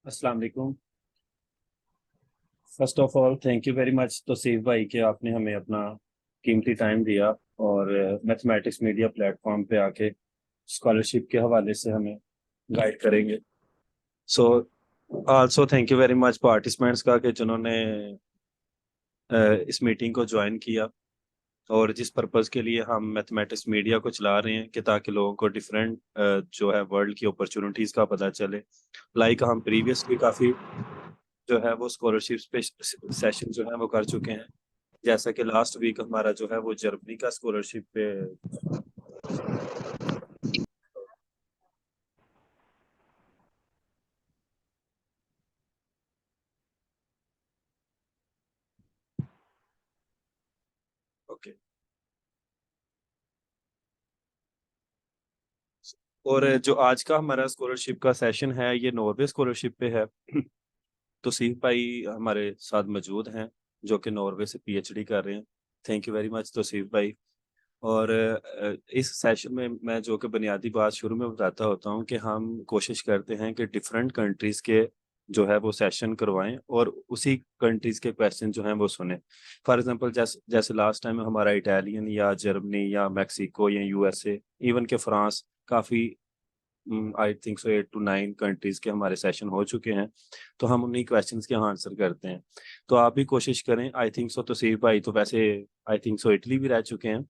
अस्सलाम वालेकुम। First of all thank you very much Tauseef भाई कि आपने हमें अपना कीमती टाइम दिया और मैथमेटिक्स मीडिया प्लेटफॉर्म पे आके स्कॉलरशिप के हवाले से हमें गाइड करेंगे। So also thank you very much participants का कि जिन्होंने इस मीटिंग को ज्वाइन किया और जिस पर्पज़ के लिए हम मैथमेटिक्स मीडिया को चला रहे हैं कि ताकि लोगों को डिफरेंट जो है वर्ल्ड की अपॉर्चुनिटीज़ का पता चले। लाइक हम प्रीवियसली काफ़ी जो है वो स्कॉलरशिप पे सेशन जो है वो कर चुके हैं। जैसा कि लास्ट वीक हमारा जो है वो जर्मनी का स्कॉलरशिप पे। ओके। और जो आज का हमारा स्कॉलरशिप का सेशन है ये नॉर्वे स्कॉलरशिप पे है। तौसीफ भाई हमारे साथ मौजूद हैं जो कि नॉर्वे से पीएचडी कर रहे हैं। Thank you very much Tauseef भाई। और इस सेशन में मैं जो कि बुनियादी बात शुरू में बताता होता हूँ कि हम कोशिश करते हैं कि डिफरेंट कंट्रीज़ के जो है वो सेशन करवाएं और उसी कंट्रीज़ के क्वेश्चन जो हैं वो सुने। फॉर एग्जांपल जैसे जैसे लास्ट टाइम हमारा इटालियन या जर्मनी या मैक्सिको या यूएसए इवन के फ्रांस काफ़ी I think so 8 to 9 countries के हमारे सेशन हो चुके हैं। तो हम उन्हीं क्वेश्चंस के आंसर करते हैं। तो आप भी कोशिश करें। आई थिंक सो तौसीफ भाई तो वैसे आई थिंक सो इटली भी रह चुके हैं।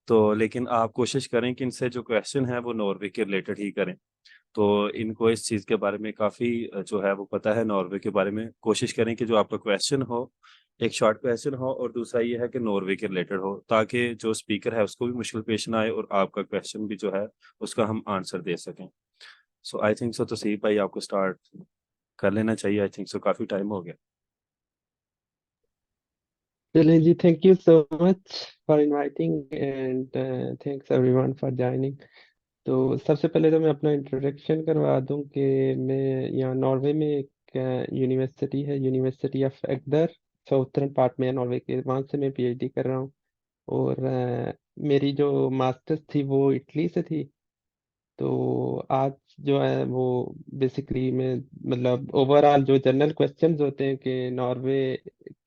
तो लेकिन आप कोशिश करें कि इनसे जो क्वेश्चन है वो नॉर्वे के रिलेटेड ही करें। तो इनको इस चीज़ के बारे में काफ़ी जो है वो पता है नॉर्वे के बारे में। कोशिश करें कि जो आपका क्वेश्चन हो, एक शॉर्ट क्वेश्चन हो और दूसरा ये है कि नॉर्वे के रिलेटेड हो ताकि जो स्पीकर है उसको भी मुश्किल पेश ना आए और आपका क्वेश्चन भी जो है उसका हम आंसर दे सकें। सो आई थिंक सो तौसीफ भाई आपको स्टार्ट कर लेना चाहिए। आई थिंक सो काफ़ी टाइम हो गया। चलिए जी, thank you so much for inviting and thanks everyone for joining. तो सबसे पहले तो मैं अपना इंट्रोडक्शन करवा दूं कि मैं यहाँ नॉर्वे में एक यूनिवर्सिटी है, यूनिवर्सिटी ऑफ एग्दर, साउथर्न पार्ट में है नॉर्वे के, वहाँ से मैं पीएचडी कर रहा हूँ। और मेरी जो मास्टर्स थी वो इटली से थी। तो आज जो है वो बेसिकली मैं मतलब ओवरऑल जो जनरल क्वेश्चंस होते हैं कि नॉर्वे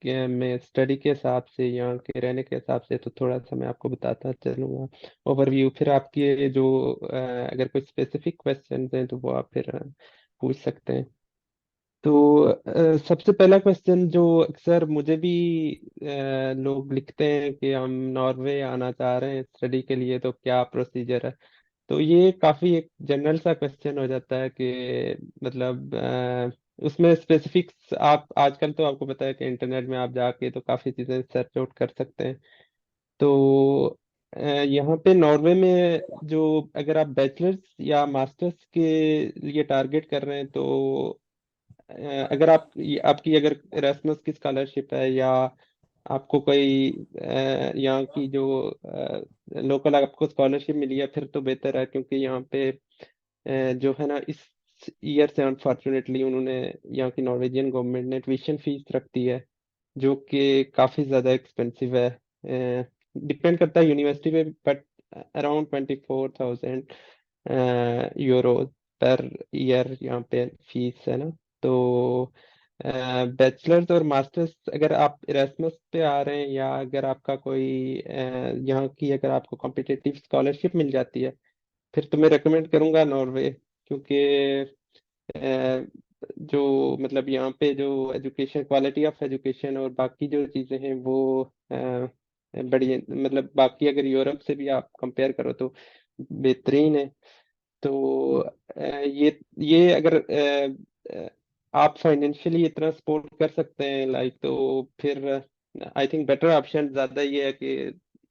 के में स्टडी के हिसाब से, यहाँ के रहने के हिसाब से, तो थोड़ा सा मैं आपको बताता चलूँगा ओवरव्यू। फिर आपकी ये जो अगर कोई स्पेसिफिक क्वेश्चंस हैं तो वो आप फिर पूछ सकते हैं। तो सबसे पहला क्वेश्चन जो अक्सर मुझे भी लोग लिखते हैं कि हम नॉर्वे आना चाह रहे हैं स्टडी के लिए, तो क्या प्रोसीजर है। तो ये काफी एक जनरल सा क्वेश्चन हो जाता है कि मतलब उसमें स्पेसिफिक्स आप आजकल तो आपको पता है कि इंटरनेट में आप जाके तो काफी चीजें सर्च आउट कर सकते हैं। तो यहाँ पे नॉर्वे में जो अगर आप बैचलर्स या मास्टर्स के लिए टारगेट कर रहे हैं तो अगर आप आपकी अगर एरास्मस की स्कॉलरशिप है या आपको कोई यहाँ की जो लोकल आपको स्कॉलरशिप मिली है फिर तो बेहतर है, क्योंकि यहाँ पे जो है ना इस ईयर से अनफॉर्चुनेटली उन्होंने यहाँ की नॉर्वेजियन गवर्नमेंट ने ट्यूशन फीस रख दी है, जो कि काफ़ी ज़्यादा एक्सपेंसिव है। डिपेंड करता है यूनिवर्सिटी पे, but around 24,000 euro per year यहाँ पे फीस है ना। तो बैचलर्स और मास्टर्स अगर आप इरेस्मस पे आ रहे हैं या अगर आपका कोई यहाँ की अगर आपको कॉम्पिटिटिव स्कॉलरशिप मिल जाती है फिर तो मैं रेकमेंड करूँगा नॉर्वे, क्योंकि अ, जो मतलब यहाँ पे जो एजुकेशन, क्वालिटी ऑफ एजुकेशन और बाकी जो चीज़ें हैं वो बड़ी मतलब बाकी अगर यूरोप से भी आप कंपेयर करो तो बेहतरीन है। तो ये अगर आप फाइनेंशियली इतना सपोर्ट कर सकते हैं लाइक, तो फिर आई थिंक बेटर ऑप्शन ज़्यादा ये है कि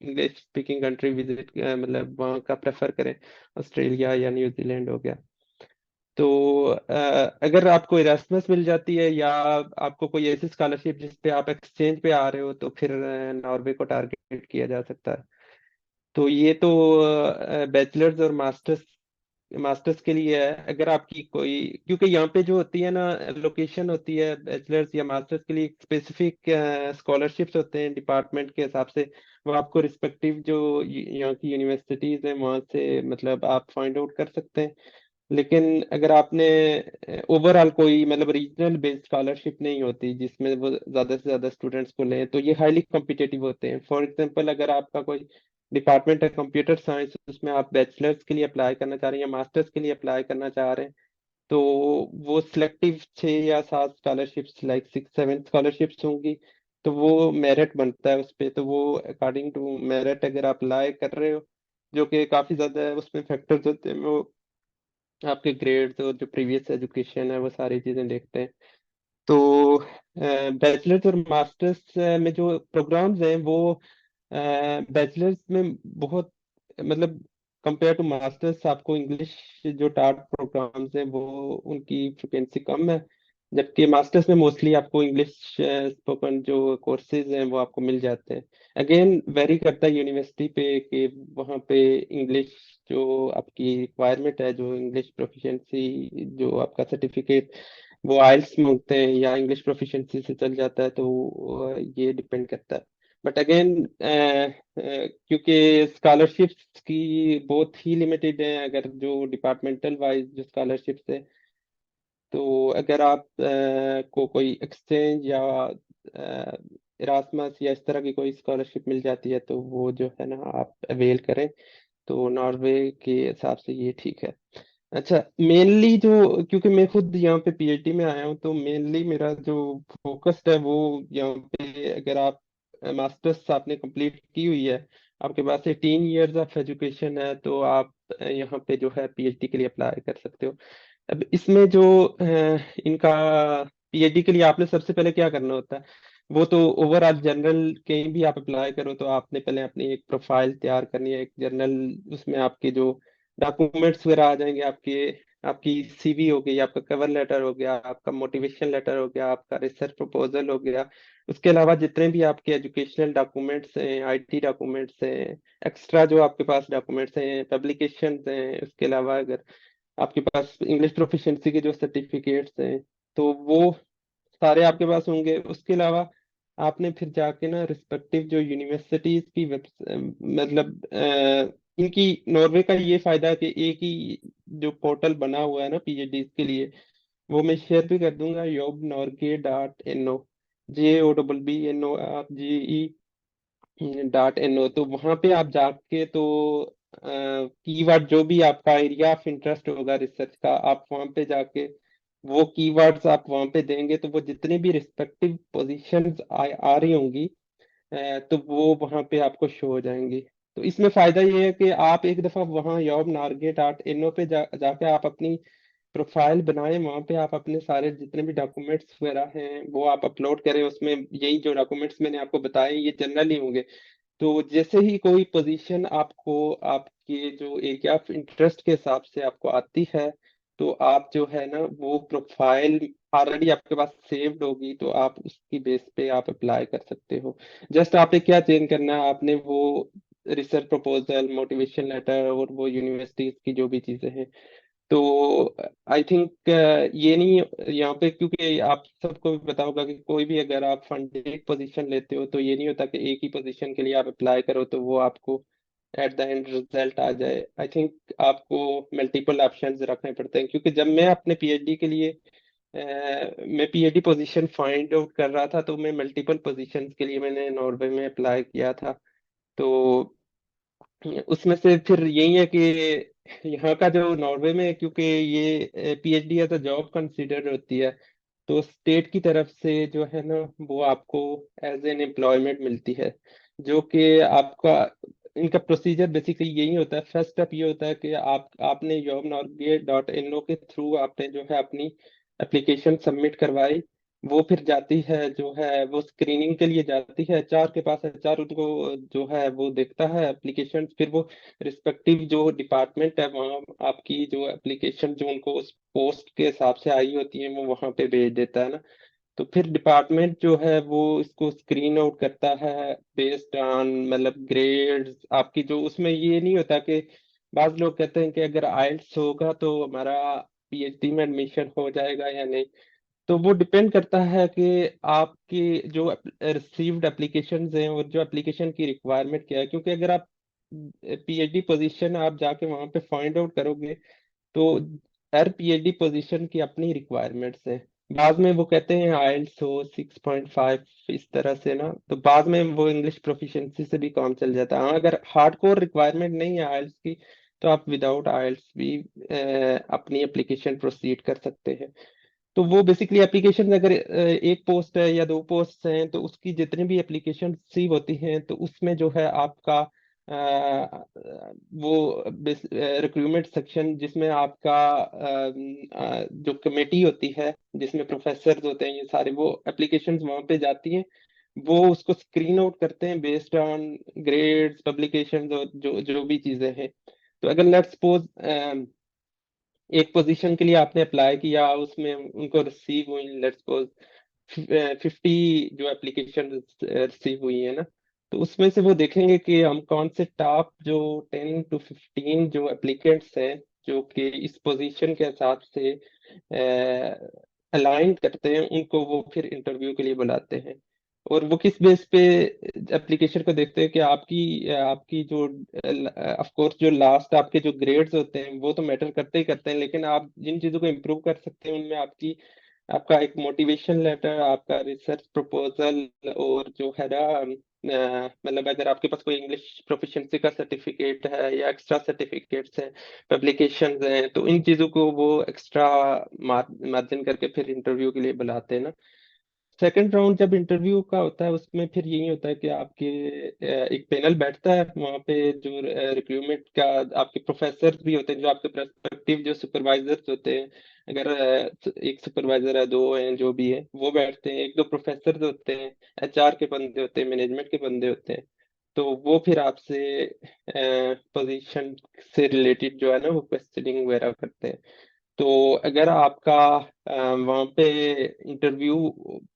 इंग्लिश स्पीकिंग कंट्री विजिट मतलब वहाँ का प्रेफर करें, ऑस्ट्रेलिया या न्यूजीलैंड हो गया। तो अगर आपको इरास्मस मिल जाती है या आपको कोई ऐसी स्कॉलरशिप जिस पे आप एक्सचेंज पे आ रहे हो तो फिर नॉर्वे को टारगेट किया जा सकता है। तो ये तो बैचलर्स और मास्टर्स मास्टर्स के लिए है। अगर आपकी कोई, क्योंकि यहाँ पे जो होती है ना लोकेशन होती है बैचलर्स या मास्टर्स के लिए स्पेसिफिक स्कॉलरशिप्स होते हैं डिपार्टमेंट के हिसाब से, वो आपको रिस्पेक्टिव जो यहाँ की यूनिवर्सिटीज हैं वहाँ से मतलब आप फाइंड आउट कर सकते हैं। लेकिन अगर आपने ओवरऑल कोई मतलब रीजनल बेस्ड स्कॉलरशिप नहीं होती जिसमें वो ज्यादा से ज्यादा स्टूडेंट्स को लें, तो ये हाईली कॉम्पिटिटिव होते हैं। फॉर एग्जांपल, अगर आपका कोई डिपार्टमेंट है कंप्यूटर साइंस, उसमें आप बैचलर्स के लिए अप्लाई करना चाह रहे हैं या मास्टर्स के लिए अप्लाई करना चाह रहे हैं, तो वो सिलेक्टिव 6 या 7 स्कॉलरशिप्स, लाइक 6 7 स्कॉलरशिप्स होंगी। तो वो मेरिट बनता है उस पे, तो वो अकॉर्डिंग टू मेरिट अगर आप अप्लाई कर रहे हो, जो कि काफी ज्यादा उसमें फैक्टर्स होते हैं, वो आपके ग्रेड्स और जो प्रीवियस एजुकेशन है वो सारी चीजें देखते हैं। तो बैचलर्स और मास्टर्स में जो प्रोग्राम्स हैं वो बैचलर्स में बहुत मतलब कंपेयर टू मास्टर्स आपको इंग्लिश जो टाट प्रोग्राम्स हैं वो उनकी फ्रिक्वेंसी कम है, जबकि मास्टर्स में मोस्टली आपको इंग्लिश स्पोकन जो कोर्सेज हैं वो आपको मिल जाते हैं। अगेन वेरी करता है यूनिवर्सिटी पे कि वहाँ पे इंग्लिश जो आपकी रिक्वायरमेंट है, जो इंग्लिश प्रोफिशिएंसी जो आपका सर्टिफिकेट वो आइल्स मांगते हैं या इंग्लिश प्रोफिशिएंसी से चल जाता है, तो ये डिपेंड करता है। बट अगेन क्योंकि स्कॉलरशिप्स की बहुत ही लिमिटेड है, अगर जो डिपार्टमेंटल वाइज जो स्कॉलरशिप्स है, तो अगर आप को कोई एक्सचेंज या इरास्मस या इस तरह की कोई स्कॉलरशिप मिल जाती है, तो वो जो है ना आप अवेल करें। तो नॉर्वे के हिसाब से ये ठीक है। अच्छा, मेनली जो, क्योंकि मैं खुद यहाँ पे पीएचडी में आया हूँ, तो मेनली मेरा जो फोकस्ड है वो यहाँ पे, अगर आप मास्टर्स आपने कंप्लीट की हुई है, आपके पास 18 years ऑफ एजुकेशन है, तो आप यहाँ पे जो है पीएचडी के लिए अप्लाई कर सकते हो। अब इसमें जो इनका पीएचडी के लिए आपने सबसे पहले क्या करना होता है, वो तो ओवरऑल जनरल कहीं भी आप अप्लाई करो तो आपने पहले अपनी एक प्रोफाइल तैयार करनी है, एक जनरल, उसमें आपके जो डॉक्यूमेंट्स वगैरह आ जाएंगे, आपके आपकी सीवी हो गई, आपका कवर लेटर हो गया, आपका मोटिवेशन लेटर हो गया, आपका रिसर्च प्रपोजल हो गया। उसके अलावा जितने भी आपके एजुकेशनल डॉक्यूमेंट्स हैं, आईटी डॉक्यूमेंट्स हैं, एक्स्ट्रा जो आपके पास डॉक्यूमेंट्स हैं, पब्लिकेशंस हैं, उसके अलावा अगर आपके पास इंग्लिश प्रोफिशिएंसी के जो सर्टिफिकेट्स हैं, तो वो सारे आपके पास होंगे। उसके अलावा आपने फिर जाके ना रिस्पेक्टिव जो यूनिवर्सिटीज की वेब मतलब इनकी नॉर्वे का ये फायदा है कि एक ही जो पोर्टल बना हुआ है ना पीएचडी के लिए, वो मैं शेयर भी कर दूंगा, yob.norge.no, JOBBNORGE.no। तो वहां पे आप जाके तो कीवर्ड जो भी आपका एरिया ऑफ इंटरेस्ट होगा रिसर्च का, आप वहां पे जाके वो कीवर्ड्स आप वहां पे देंगे, तो वो जितनी भी रिस्पेक्टिव पोजीशंस आ रही होंगी, तो वो वहां पे आपको शो हो जाएंगी। तो इसमें फायदा ये है कि आप एक दफा वहाँ yob.norge.no पे जाके आप अपनी प्रोफाइल बनाएं, वहां पे आप अपने सारे जितने भी डॉक्यूमेंट्स वगैरह हैं वो आप अपलोड करें। उसमें यही जो डॉक्यूमेंट्स मैंने आपको बताए ये जनरल ही होंगे। तो जैसे ही कोई पोजीशन आपको आपके जो एरिया ऑफ इंटरेस्ट के हिसाब से आपको आती है, तो आप जो है ना वो प्रोफाइल ऑलरेडी आपके पास सेव्ड होगी, तो आप उसकी बेस पे आप अप्लाई कर सकते हो। जस्ट आपने क्या चेंज करना है, आपने वो रिसर्च प्रपोजल, मोटिवेशन लेटर और वो यूनिवर्सिटीज की जो भी चीजें हैं, तो आई थिंक ये नहीं यहाँ पे, क्योंकि आप सबको भी पता होगा कि कोई भी अगर आप फंडेड पोजीशन लेते हो, तो ये नहीं होता कि एक ही पोजीशन के लिए आप अप्लाई करो तो वो आपको एट द एंड रिजल्ट आ जाए। आई थिंक आपको मल्टीपल ऑप्शंस रखने पड़ते हैं, क्योंकि जब मैं अपने पीएचडी के लिए मैं पीएचडी पोजीशन फाइंड आउट कर रहा था, तो मैं मल्टीपल पोजीशंस के लिए मैंने नॉर्वे में अप्लाई किया था। तो उसमें से फिर यही है कि यहाँ का जो नॉर्वे में, क्योंकि ये PhD as a job consider होती है, तो स्टेट की तरफ से जो है ना वो आपको एज एन एम्प्लॉयमेंट मिलती है, जो कि आपका इनका प्रोसीजर बेसिकली यही होता है। फर्स्ट स्टेप ये होता है कि आपने jobnorge.no के थ्रू आपने जो है अपनी एप्लीकेशन सबमिट करवाई। वो फिर जाती है जो है वो स्क्रीनिंग के लिए जाती है एचआर के पास, एचआर उनको जो है वो देखता है एप्लीकेशन, फिर वो रिस्पेक्टिव जो डिपार्टमेंट है वहाँ आपकी जो एप्लीकेशन जो उनको उस पोस्ट के हिसाब से आई होती है वो वहाँ पे भेज देता है ना। तो फिर डिपार्टमेंट जो है वो इसको स्क्रीन आउट करता है बेस्ड ऑन मतलब ग्रेड्स आपकी, जो उसमें ये नहीं होता कि बाज लोग कहते हैं कि अगर आइल्स होगा तो हमारा पीएचडी में एडमिशन हो जाएगा या नहीं। तो वो डिपेंड करता है कि आपकी जो रिसीव्ड एप्लीकेशंस हैं और जो एप्लीकेशन की रिक्वायरमेंट क्या है, क्योंकि अगर आप पीएचडी पोजीशन आप जाके वहां पे फाइंड आउट करोगे, तो हर पीएचडी पोजीशन की अपनी रिक्वायरमेंट्स हैं। बाद में वो कहते हैं आइल्स हो 6.5 इस तरह से ना, तो बाद में वो इंग्लिश प्रोफिशिएंसी से भी काम चल जाता है। हाँ, अगर हार्डकोर रिक्वायरमेंट नहीं है आइल्स की, तो आप विदाउट आइल्स भी अपनी एप्लीकेशन प्रोसीड कर सकते हैं। तो वो बेसिकली एप्लीकेशन अगर एक पोस्ट है या दो पोस्ट हैं, तो उसकी जितनी भी एप्लीकेशन रिसीव होती हैं, तो उसमें जो है आपका वो रिक्रूटमेंट सेक्शन, जिसमें आपका जो कमेटी होती है, जिसमें प्रोफेसर होते हैं, ये सारे वो एप्लीकेशंस वहां पे जाती हैं। वो उसको स्क्रीन आउट करते हैं बेस्ड ऑन ग्रेड्स, पब्लिकेशंस और जो जो भी चीजें हैं। तो अगर लेट्स सपोज एक पोजीशन के लिए आपने अप्लाई किया, उसमें उनको रिसीव हुई लेट्स सपोज 50 जो एप्लीकेशन रिसीव हुई है ना, तो उसमें से वो देखेंगे कि हम कौन से टॉप जो 10 to 15 जो एप्लीकेंट्स हैं, जो कि इस पोजीशन के हिसाब से अलाइन करते हैं, उनको वो फिर इंटरव्यू के लिए बुलाते हैं। और वो किस बेस पे एप्लीकेशन को देखते हैं कि आपकी आपकी जो ऑफ कोर्स जो लास्ट आपके जो ग्रेड्स होते हैं वो तो मैटर करते ही करते हैं, लेकिन आप जिन चीजों को इम्प्रूव कर सकते हैं उनमें आपकी आपका एक मोटिवेशन लेटर, आपका रिसर्च प्रपोजल, और जो है ना मतलब अगर आपके पास कोई इंग्लिश प्रोफिशिएंसी का सर्टिफिकेट है या एक्स्ट्रा सर्टिफिकेट्स हैं, पब्लिकेशंस हैं, तो इन चीजों को वो एक्स्ट्रा मार्जिन करके फिर इंटरव्यू के लिए बुलाते हैं ना। सेकंड राउंड जब इंटरव्यू का होता है, उसमें फिर यही होता है कि आपके एक पैनल बैठता है वहाँ पे, जो रिक्रूटमेंट का आपके प्रोफेसर भी होते हैं, जो आपके प्रोस्पेक्टिव जो सुपरवाइजर्स होते हैं। अगर एक सुपरवाइजर है, दो हैं, जो भी है वो बैठते हैं, एक दो प्रोफेसर होते हैं, एचआर के बंदे होते हैं, मैनेजमेंट के बंदे होते हैं। तो वो फिर आपसे पोजीशन से रिलेटेड जो है ना वो क्वेश्चनिंग वगैरह करते हैं। तो अगर आपका वहाँ पे इंटरव्यू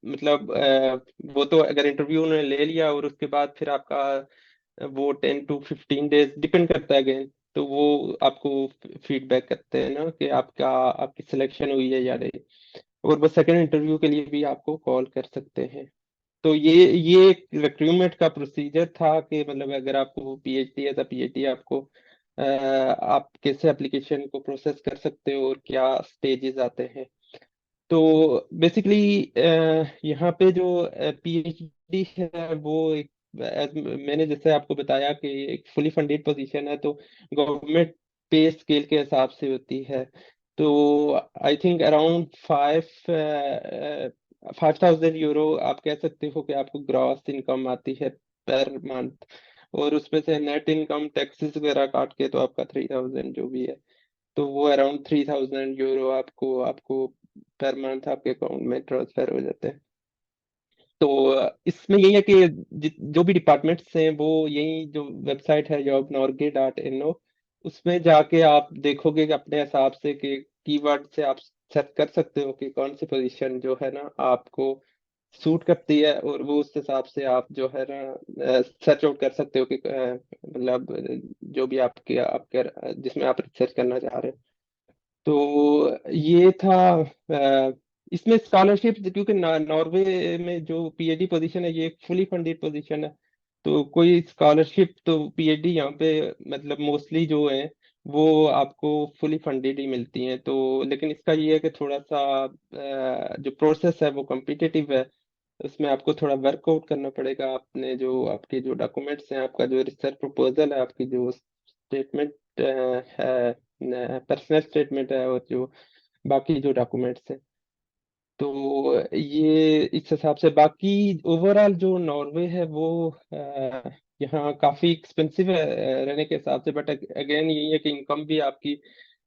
मतलब वो तो अगर इंटरव्यू उन्होंने ले लिया और उसके बाद फिर आपका वो 10 to 15 डेज डिपेंड करता है अगेन, तो वो आपको फीडबैक करते हैं ना कि आपका आपकी सिलेक्शन हुई है या नहीं। और वो सेकंड इंटरव्यू के लिए भी आपको कॉल कर सकते हैं। तो ये एक रिक्रूटमेंट का प्रोसीजर था कि मतलब अगर आपको पीएचडी एज अ पीएचडी आपको आप कैसे एप्लीकेशन को प्रोसेस कर सकते हो और क्या स्टेजेस आते हैं। तो बेसिकली यहाँ पे जो पीएचडी है वो एक मैंने जैसे आपको बताया कि एक फुली फंडेड पोजीशन है, तो गवर्नमेंट पे स्केल के हिसाब से होती है। तो आई थिंक अराउंड 5,000 यूरो आप कह सकते हो कि आपको ग्रॉस इनकम आती है पर मंथ। और उसमें से नेट इनकम टैक्सेस वगैरह काट के तो आपका 3,000 जो भी है, तो वो अराउंड 3,000 यूरो आपको आपको पर मंथ आपके अकाउंट में ट्रांसफर हो जाते हैं। तो इसमें यही है कि जो भी डिपार्टमेंट्स हैं वो यही जो वेबसाइट है jobnorge.no, उसमें जाके आप देखोगे कि अपने हिसाब से कि कीवर्ड से आप सर्च कर सकते हो कि कौन सी पोजीशन जो है ना आपको सूट करती है, और वो उस हिसाब से आप जो है ना सर्च आउट कर सकते हो कि मतलब जो भी आपके आपके जिसमें आप रिसर्च करना चाह रहे हो। तो ये था इसमें स्कॉलरशिप, क्योंकि नॉर्वे में जो पीएचडी पोजीशन है ये एक फुली फंडेड पोजीशन है, तो कोई स्कॉलरशिप तो पीएचडी यहाँ पे मतलब मोस्टली जो है वो आपको फुली फंडेड ही मिलती हैं। तो लेकिन इसका ये है कि थोड़ा सा जो प्रोसेस है वो कॉम्पिटिटिव है। उसमें आपको थोड़ा वर्कआउट करना पड़ेगा, अपने जो आपके जो डॉक्यूमेंट्स हैं, आपका जो रिसर्च प्रपोजल है, आपकी जो स्टेटमेंट है, पर्सनल स्टेटमेंट है, और जो बाकी जो डॉक्यूमेंट्स हैं। तो ये इस हिसाब से बाकी ओवरऑल जो नॉर्वे है वो यहाँ काफी एक्सपेंसिव है रहने के हिसाब से, बट अगेन यही है कि इनकम भी आपकी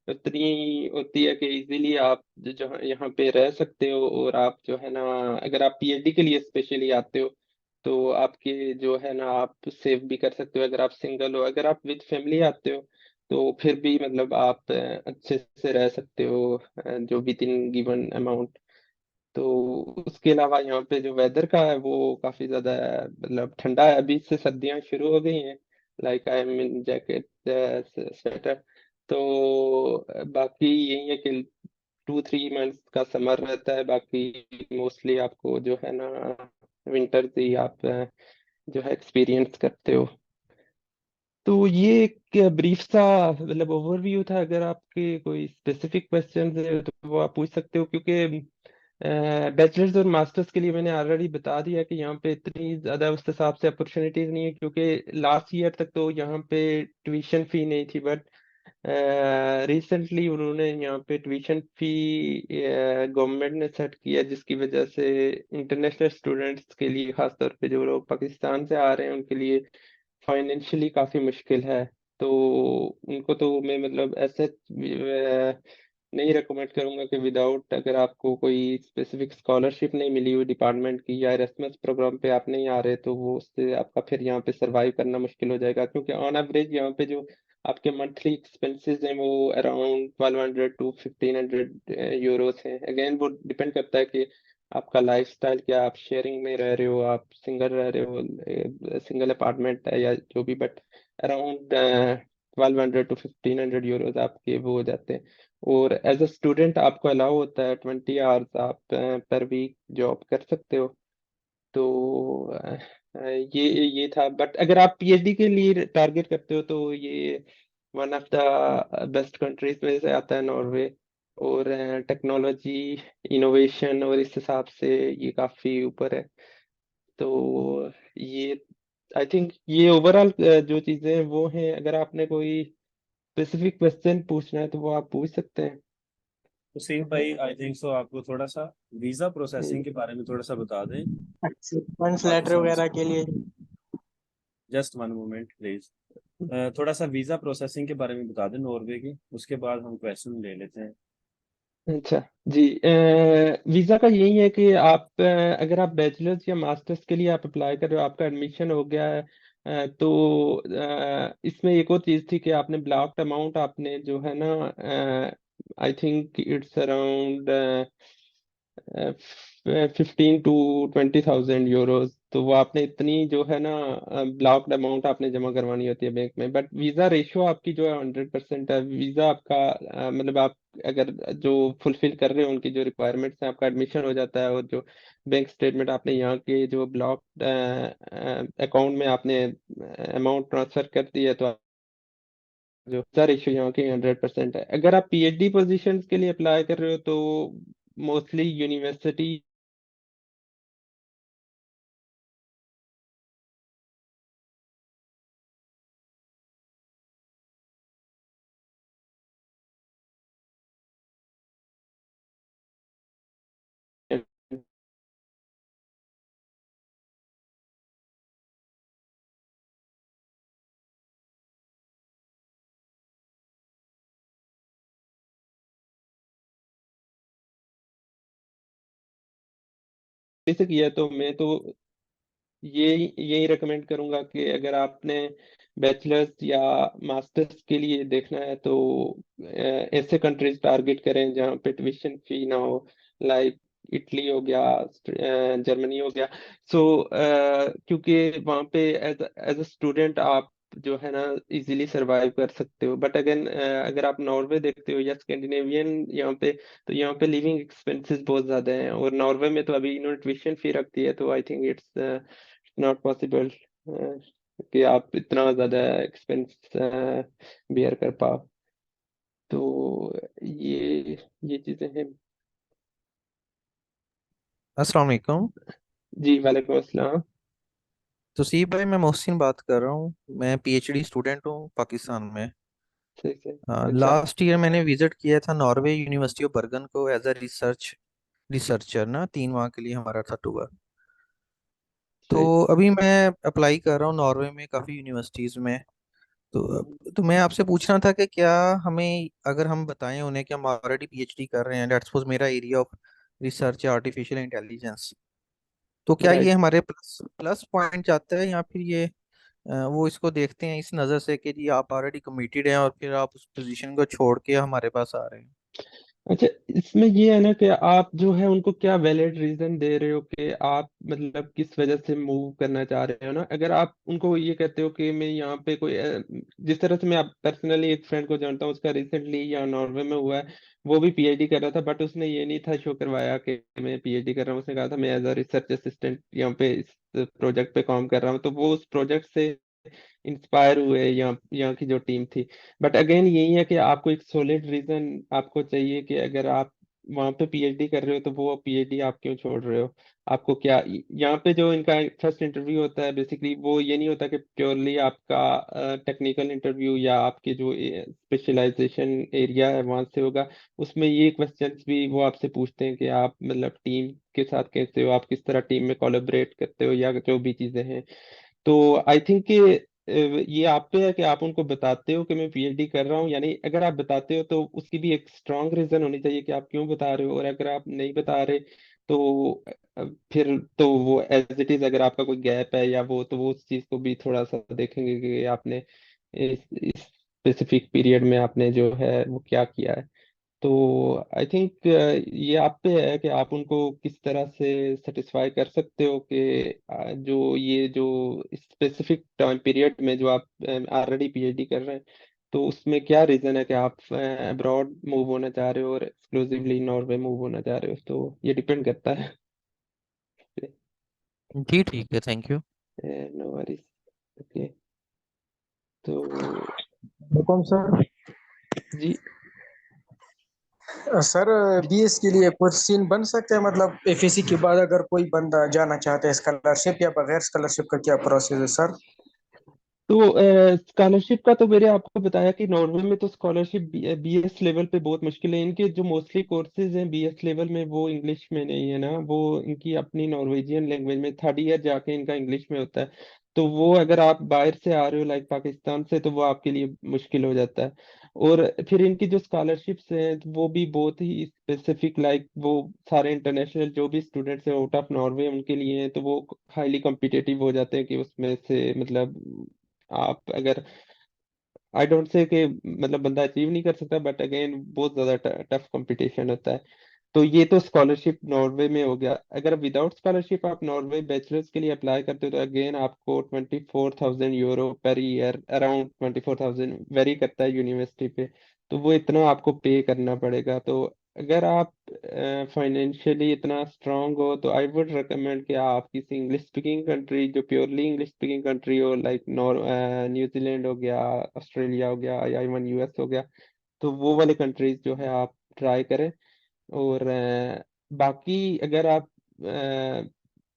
उतनी होती है कि इजीली आप जहाँ यहाँ पे रह सकते हो। और आप जो है ना अगर आप पीएचडी के लिए स्पेशली आते हो, तो आपके जो है ना आप सेव भी कर सकते हो अगर आप सिंगल हो। अगर आप विद फैमिली आते हो तो फिर भी मतलब आप अच्छे से रह सकते हो जो विद इन गिवन अमाउंट। तो उसके अलावा यहाँ पे जो वेदर का है वो काफी ज्यादा है, मतलब ठंडा है, अभी से सर्दियां शुरू हो गई हैं। Like I am in jacket sweater. तो बाकी यही है कि 2 3 मंथ्स का समर रहता है, बाकी मोस्टली आपको जो है ना विंटर ही आप जो है एक्सपीरियंस करते हो। तो ये एक ब्रीफ सा मतलब ओवरव्यू था। अगर आपके कोई स्पेसिफिक क्वेश्चन है तो वो आप पूछ सकते हो, क्योंकि बैचलर्स और मास्टर्स के लिए मैंने ऑलरेडी बता दिया कि यहाँ पे इतनी ज़्यादा उस हिसाब से अपॉर्चुनिटीज़ नहीं है, क्योंकि लास्ट ईयर तक तो यहाँ पे ट्यूशन फी नहीं थी। बट रिसेंटली उन्होंने यहाँ पे ट्यूशन फी गवर्नमेंट ने सेट किया, जिसकी वजह से इंटरनेशनल स्टूडेंट्स के लिए, खासतौर पे जो लोग पाकिस्तान से आ रहे हैं, उनके लिए फाइनेंशियली काफी मुश्किल है। तो उनको तो मैं मतलब ऐसे नहीं रिकमेंड करूंगा कि विदाउट, अगर आपको कोई स्पेसिफिक स्कॉलरशिप नहीं मिली हुई डिपार्टमेंट की या एरasmus प्रोग्राम पे आप नहीं आ रहे, तो वो उससे आपका फिर यहाँ पे सरवाइव करना मुश्किल हो जाएगा। क्योंकि ऑन एवरेज यहाँ पे जो आपके मंथली एक्सपेंसेस हैं वो अराउंड 1200 to 1500 यूरोस हैं। अगेन वो डिपेंड करता है कि आपका लाइफस्टाइल क्या, आप शेयरिंग में रह रहे हो, आप सिंगल रह रहे हो, सिंगल अपार्टमेंट है या जो भी। बट अराउंड 1200 to 1500 यूरोज आपके वो हो जाते हैं। और एज अ स्टूडेंट आपको अलाउ होता है 20 आवर्स आप पर वीक जॉब कर सकते हो। तो ये था। बट अगर आप पीएचडी के लिए टारगेट करते हो तो ये one of the best countries में से आता है, नॉर्वे। और टेक्नोलॉजी, इनोवेशन और इस हिसाब से ये काफी ऊपर है। तो ये आई थिंक ये ओवरऑल जो चीजें हैं वो हैं। अगर आपने कोई स्पेसिफिक क्वेश्चन पूछना है तो वो आप पूछ सकते हैं। तो सेम भाई आई थिंक सो आपको थोड़ा सा वीजा हम्म। प्रोसेसिंग के बारे में थोड़ा सा बता दें एक्सेप्टेंस लेटर पाकिस्तान वगैरह से। के लिए। Just one moment please. थोड़ा सा वीजा प्रोसेसिंग के बारे में बता दें नॉर्वे की, उसके बाद हम क्वेश्चन ले लेते हैं। अच्छा जी। वीज़ा का यही है कि आप अगर आप बैचलर्स या मास्टर्स के लिए आप अप्लाई कर रहे हो, आपका एडमिशन हो गया है, तो इसमें एक और चीज़ थी कि आपने ब्लॉक्ड अमाउंट आपने जो है ना, I think it's around 15 to 20 thousand euros. तो वो आपने इतनी जो है ना ब्लॉक्ड अमाउंट आपने जमा करवानी होती है बैंक में। बट वीज़ा रेशो आपकी जो है 100% है। वीज़ा आपका मतलब आप अगर जो फुलफिल कर रहे हो उनकी जो रिक्वायरमेंट्स हैं, आपका एडमिशन हो जाता है। और जो बैंक स्टेटमेंट आपने यहाँ के जो ब्लॉक अकाउंट में आपने अमाउंट ट्रांसफर कर दी है, तो जो वीजा रेशियो यहाँ की 100% है। अगर आप पीएचडी पोजीशंस के लिए अप्लाई कर रहे हो तो मोस्टली यूनिवर्सिटी से किया है। तो मैं तो ये यही रिकमेंड करूंगा कि अगर आपने बैचलर्स या मास्टर्स के लिए देखना है तो ऐसे कंट्रीज टारगेट करें जहाँ पे ट्यूशन फी ना हो। लाइक इटली हो गया, जर्मनी हो गया। सो क्योंकि वहाँ पे एज अ स्टूडेंट आप जो है ना इजीली सरवाइव कर सकते हो। बट अगर अगर आप नॉर्वे देखते हो या स्कैंडिनेवियन यहाँ पे, तो यहाँ पे लिविंग एक्सपेंसेस बहुत ज्यादा हैं। और नॉर्वे में तो अभी इन्होंने ट्यूशन फी रख दी है, तो I think it's not possible कि आप इतना ज्यादा एक्सपेंस बियर कर पाओ। तो ये चीजें हैं। अस्सलाम वालेकुम। जी वालेकुम अस्सलाम। तो सी भाई, मैं मोहसिन बात कर रहा हूँ। मैं पीएचडी स्टूडेंट हूँ पाकिस्तान में। सही से। हाँ, अच्छा। लास्ट ईयर मैंने विजिट किया था नॉर्वे यूनिवर्सिटी ऑफ बर्गन को एज अ रिसर्चर ना, 3 माह के लिए हमारा था टूर। तो सही। अभी मैं अप्लाई कर रहा हूँ नॉर्वे में काफ़ी यूनिवर्सिटीज़ में। तो हम्म। तो मैं आपसे पूछना था कि क्या हमें, अगर हम बताएं उन्हें कि हम ऑलरेडी पीएचडी कर रहे हैं, लेट्स सपोज मेरा एरिया ऑफ रिसर्च है आर्टिफिशियल इंटेलिजेंस, तो क्या ये राइट। हमारे प्लस प्लस पॉइंट जाता है, या फिर ये वो इसको देखते हैं इस नज़र से कि जी आप ऑलरेडी कमिटेड हैं और फिर आप उस पोजीशन को छोड़ के हमारे पास आ रहे हैं। अच्छा, इसमें ये है ना कि आप जो है उनको क्या वैलिड रीजन दे रहे हो कि आप मतलब किस वजह से मूव करना चाह रहे हो ना। अगर आप उनको ये कहते हो कि मैं यहाँ पे कोई जिस तरह से मैं आप पर्सनली एक फ्रेंड को जानता हूँ, उसका रिसेंटली यहाँ नॉर्वे में हुआ है। वो भी पीएचडी कर रहा था, बट उसने ये नहीं था शो करवाया कि मैं पीएचडी कर रहा हूँ। उसने कहा था मैं एज अ रिसर्च असिस्टेंट यहाँ पे इस प्रोजेक्ट पे काम कर रहा हूँ। तो वो उस प्रोजेक्ट से इंस्पायर हुए यहाँ की जो टीम थी। बट अगेन यही है कि आपको एक सॉलिड रीजन आपको चाहिए कि अगर आप वहाँ पे पीएचडी कर रहे हो तो वो पीएचडी आप क्यों छोड़ रहे हो। आपको क्या यहाँ पे जो इनका फर्स्ट इंटरव्यू होता है बेसिकली वो ये नहीं होता कि प्योरली आपका टेक्निकल इंटरव्यू या आपके जो स्पेशलाइजेशन एरिया है वहां से होगा। उसमें ये क्वेश्चंस भी वो आपसे पूछते हैं कि आप मतलब टीम के साथ कैसे हो, आप किस तरह टीम में कोलैबोरेट करते हो या जो भी चीजें हैं। तो आई थिंक कि ये आप पे है कि आप उनको बताते हो कि मैं पीएचडी कर रहा हूँ, यानी अगर आप बताते हो तो उसकी भी एक स्ट्रांग रीजन होनी चाहिए कि आप क्यों बता रहे हो। और अगर आप नहीं बता रहे तो फिर तो वो एज इट इज, अगर आपका कोई गैप है या वो, तो वो उस चीज को भी थोड़ा सा देखेंगे कि आपने इस स्पेसिफिक पीरियड में आपने जो है वो क्या किया है। तो आई थिंक ये आप पे है कि आप उनको किस तरह से सेटिस्फाई कर सकते हो कि जो ये जो स्पेसिफिक टाइम पीरियड में जो आप ऑलरेडी पीएचडी कर रहे हैं तो उसमें क्या रीजन है कि आप अब्रॉड मूव होना चाह रहे हो और एक्सक्लूसिवली नॉर्वे मूव होना चाह रहे हो। तो ये डिपेंड करता है। जी ठीक है, thank you. No worries. Okay. तो हुकुम सर। जी सर बीएस के लिए कुछ सीन बन सकते हैं, मतलब एफएससी के बाद अगर कोई बंदा जाना चाहता है स्कॉलरशिप या बगैर स्कॉलरशिप का क्या प्रोसेस है सर? तो स्कॉलरशिप का तो मैंने आपको बताया कि नॉर्वे में तो स्कॉलरशिप बीएस लेवल पे बहुत मुश्किल है। इनके जो मोस्टली कोर्सेज हैं बीएस लेवल में वो इंग्लिश में नहीं है ना, वो इनकी अपनी नॉर्वेजियन लैंग्वेज में थर्ड ईयर जाके इनका इंग्लिश में होता है। तो वो अगर आप बाहर से आ रहे हो लाइक पाकिस्तान से तो वो आपके लिए मुश्किल हो जाता है। और फिर इनकी जो स्कॉलरशिप्स हैं तो वो भी बहुत ही स्पेसिफिक, लाइक वो सारे इंटरनेशनल जो भी स्टूडेंट्स हैं आउट ऑफ नॉर्वे उनके लिए हैं, तो वो हाईली कॉम्पिटिटिव हो जाते हैं कि उसमें से मतलब आप अगर आई डोंट से कि मतलब बंदा अचीव नहीं कर सकता, बट अगेन बहुत ज्यादा टफ कंपटीशन होता है। तो ये तो स्कॉलरशिप नॉर्वे में हो गया। अगर विदाउट स्कॉलरशिप आप नॉर्वे बैचलर्स के लिए अप्लाई करते हो तो अगेन आपको 24,000 euro per year, around 24,000 very करता है यूनिवर्सिटी पे। तो वो इतना आपको पे करना पड़ेगा। तो अगर आप फाइनेंशियली इतना स्ट्रांग हो तो आई वुड रिकमेंड कि आप किसी इंग्लिश स्पीकिंग कंट्री, जो प्योरली इंग्लिश स्पीकिंग कंट्री हो, लाइक न्यूजीलैंड हो गया, ऑस्ट्रेलिया हो गया या इवन यूएस हो गया, तो वो वाले कंट्रीज जो है आप ट्राई करें। और बाकी अगर आप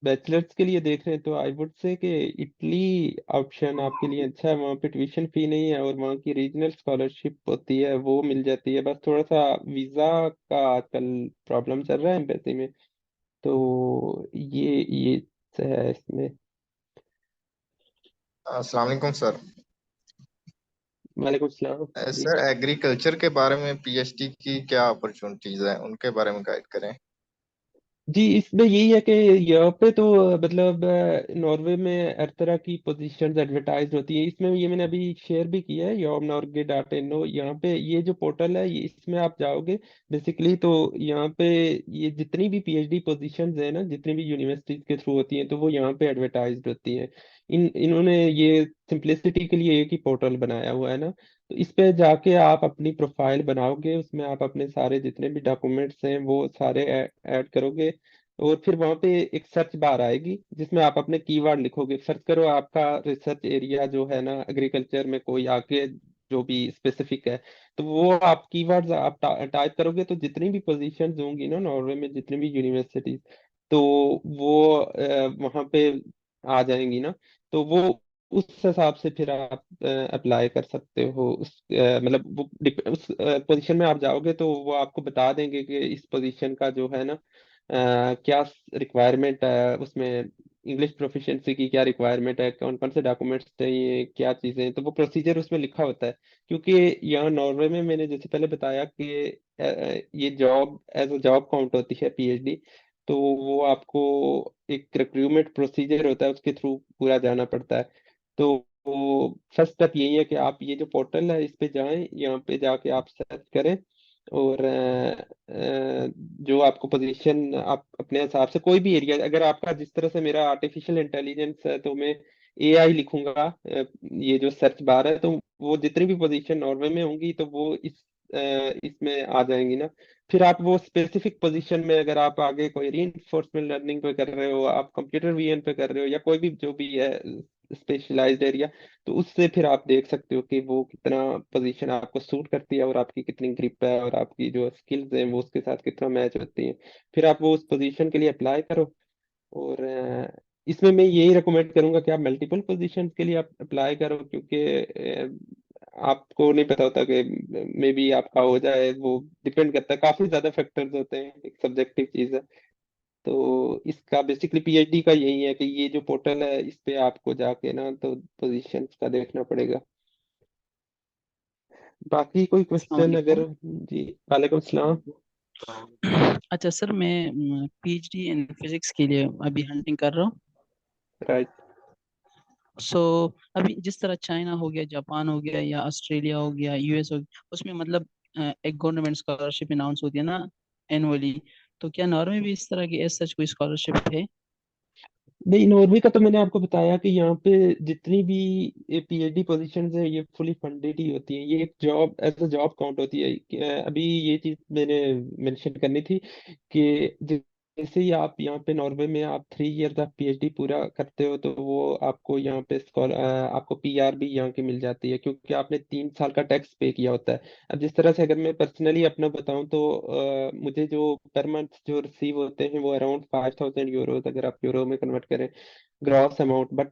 बैचलर्स के लिए देख रहे हैं तो आई वुड से कि इटली ऑप्शन आपके लिए अच्छा है। वहाँ पे ट्यूशन फी नहीं है और वहाँ की रीजनल स्कॉलरशिप होती है वो मिल जाती है। बस थोड़ा सा वीज़ा का आजकल प्रॉब्लम चल रहा है एम्बेसी में। तो ये है इसमें। अस्सलाम वालेकुम सर। वालेकुम सलाम जी। सर एग्रीकल्चर के बारे में पीएचडी की क्या अपॉर्चुनिटीज हैं, उनके बारे में गाइड करें। जी इसमें यही है कि यहाँ पे तो मतलब नॉर्वे में हर तरह की पोजीशंस एडवर्टाइज होती है। इसमें ये मैंने अभी शेयर भी किया है योम नॉर्गे डॉट इन। यहाँ पे ये जो पोर्टल है ये इसमें आप जाओगे बेसिकली तो यहाँ पे ये जितनी भी पीएचडी पोजीशंस है ना, जितनी भी यूनिवर्सिटीज के थ्रू होती हैं तो वो यहाँ पे एडवर्टाइज होती हैं। इन्होंने ये सिंपलिसिटी के लिए एक ही पोर्टल बनाया हुआ है ना। तो इस पे जाके आप अपनी प्रोफाइल बनाओगे, उसमें आप अपने सारे जितने भी डॉक्यूमेंट्स हैं वो सारे ऐड करोगे। और फिर वहां पे एक सर्च बार आएगी जिसमें आप अपने कीवर्ड लिखोगे, सर्च करो आपका रिसर्च एरिया जो है ना एग्रीकल्चर में कोई आगे जो भी स्पेसिफिक है। तो वो आप कीवर्ड्स आप टाइप करोगे तो जितनी भी पोजीशंस होंगी ना नॉर्वे में, जितनी भी यूनिवर्सिटीज, तो वो वहां पे आ जाएंगी ना। तो वो उस हिसाब से फिर आप अप्लाई कर सकते हो। मतलब वो उस पोजीशन में आप जाओगे तो वो आपको बता देंगे कि इस पोजीशन का जो है ना क्या रिक्वायरमेंट है उसमें, इंग्लिश प्रोफिशिएंसी की क्या रिक्वायरमेंट है, कौन कौन से डॉक्यूमेंट्स चाहिए, क्या चीज़ें। तो वो प्रोसीजर उसमें लिखा होता है। क्योंकि यहाँ नॉर्वे में मैंने जैसे पहले बताया कि ये job as a job count होती है पीएचडी। तो वो आपको एक रिक्रूटमेंट प्रोसीजर होता है उसके थ्रू पूरा जाना पड़ता है। तो फर्स्ट स्टेप यही है कि आप ये जो पोर्टल है इस पे जाएं, यहाँ पे जाके आप सर्च करें और जो आपको पोजीशन आप अपने हिसाब से कोई भी एरिया, अगर आपका जिस तरह से मेरा आर्टिफिशियल इंटेलिजेंस है तो मैं एआई लिखूंगा ये जो सर्च बार है, तो वो जितनी भी पोजीशन नॉर्वे में होंगी तो वो इसमें आ जाएंगी ना। फिर आप वो स्पेसिफिक पोजीशन में अगर आप आगे कोई रीइंफोर्समेंट लर्निंग पे कर रहे हो, आप कंप्यूटर वीएन पे कर रहे हो या कोई भी जो भी है स्पेशलाइज्ड एरिया, तो उससे फिर आप देख सकते हो कि वो कितना पोजीशन आपको सूट करती है और आपकी कितनी ग्रिप है और आपकी जो स्किल्स हैं वो उसके साथ कितना मैच होती हैं। फिर आप वो उस पोजीशन के लिए अप्लाई करो। और इसमें मैं यही रिकमेंड करूंगा कि आप मल्टीपल पोजीशंस के लिए आप अप्लाई करो, क्योंकि आपको नहीं पता होता कि मे बी आपका हो जाए, वो डिपेंड करता है, काफी ज्यादा फैक्टर्स होते हैं, एक सब्जेक्टिव चीज है। तो इसका बेसिकली पीएचडी का यही है कि ये जो पोर्टल है इस पे आपको जाके ना तो पोजीशंस का देखना पड़ेगा। बाकी कोई क्वेश्चन अगर? अस्सलाम जी वालेकुम सलाम। वालेकुम। अच्छा सर, मैं पीएचडी इन फिजिक्स के लिए अभी हंटिंग कर रहा हूँ। राइट। सो अभी जिस तरह चाइना हो गया, जापान हो गया, या ऑस्ट्रेलिया हो गया, यूएस हो गया, उसमें मतलब एक गवर्नमेंट स्कॉलरशिप अनाउंस होती है ना एनुअली। तो क्या नॉर्वे में भी इस तरह की एज सच कोई स्कॉलरशिप है? नहीं, नॉर्वे का तो मैंने आपको बताया कि यहाँ पे जितनी भी पीएचडी पोजीशंस है ये फुली फंडेड ही होती हैं, ये एक job as a job count होती है अभी ये चीज मैंने मेंशन करनी थी कि जैसे ही आप यहाँ पे नॉर्वे में आप 3 ईयर का पीएचडी पूरा करते हो तो वो आपको यहाँ पे आपको पीआर भी यहाँ की मिल जाती है, क्योंकि आपने 3 साल का टैक्स पे किया होता है। अब जिस तरह से अगर मैं पर्सनली अपना बताऊं तो मुझे जो पर मंथ जो रिसीव होते हैं वो अराउंड 5000 यूरोज, अगर आप यूरो में कन्वर्ट करें, ग्रॉस अमाउंट। बट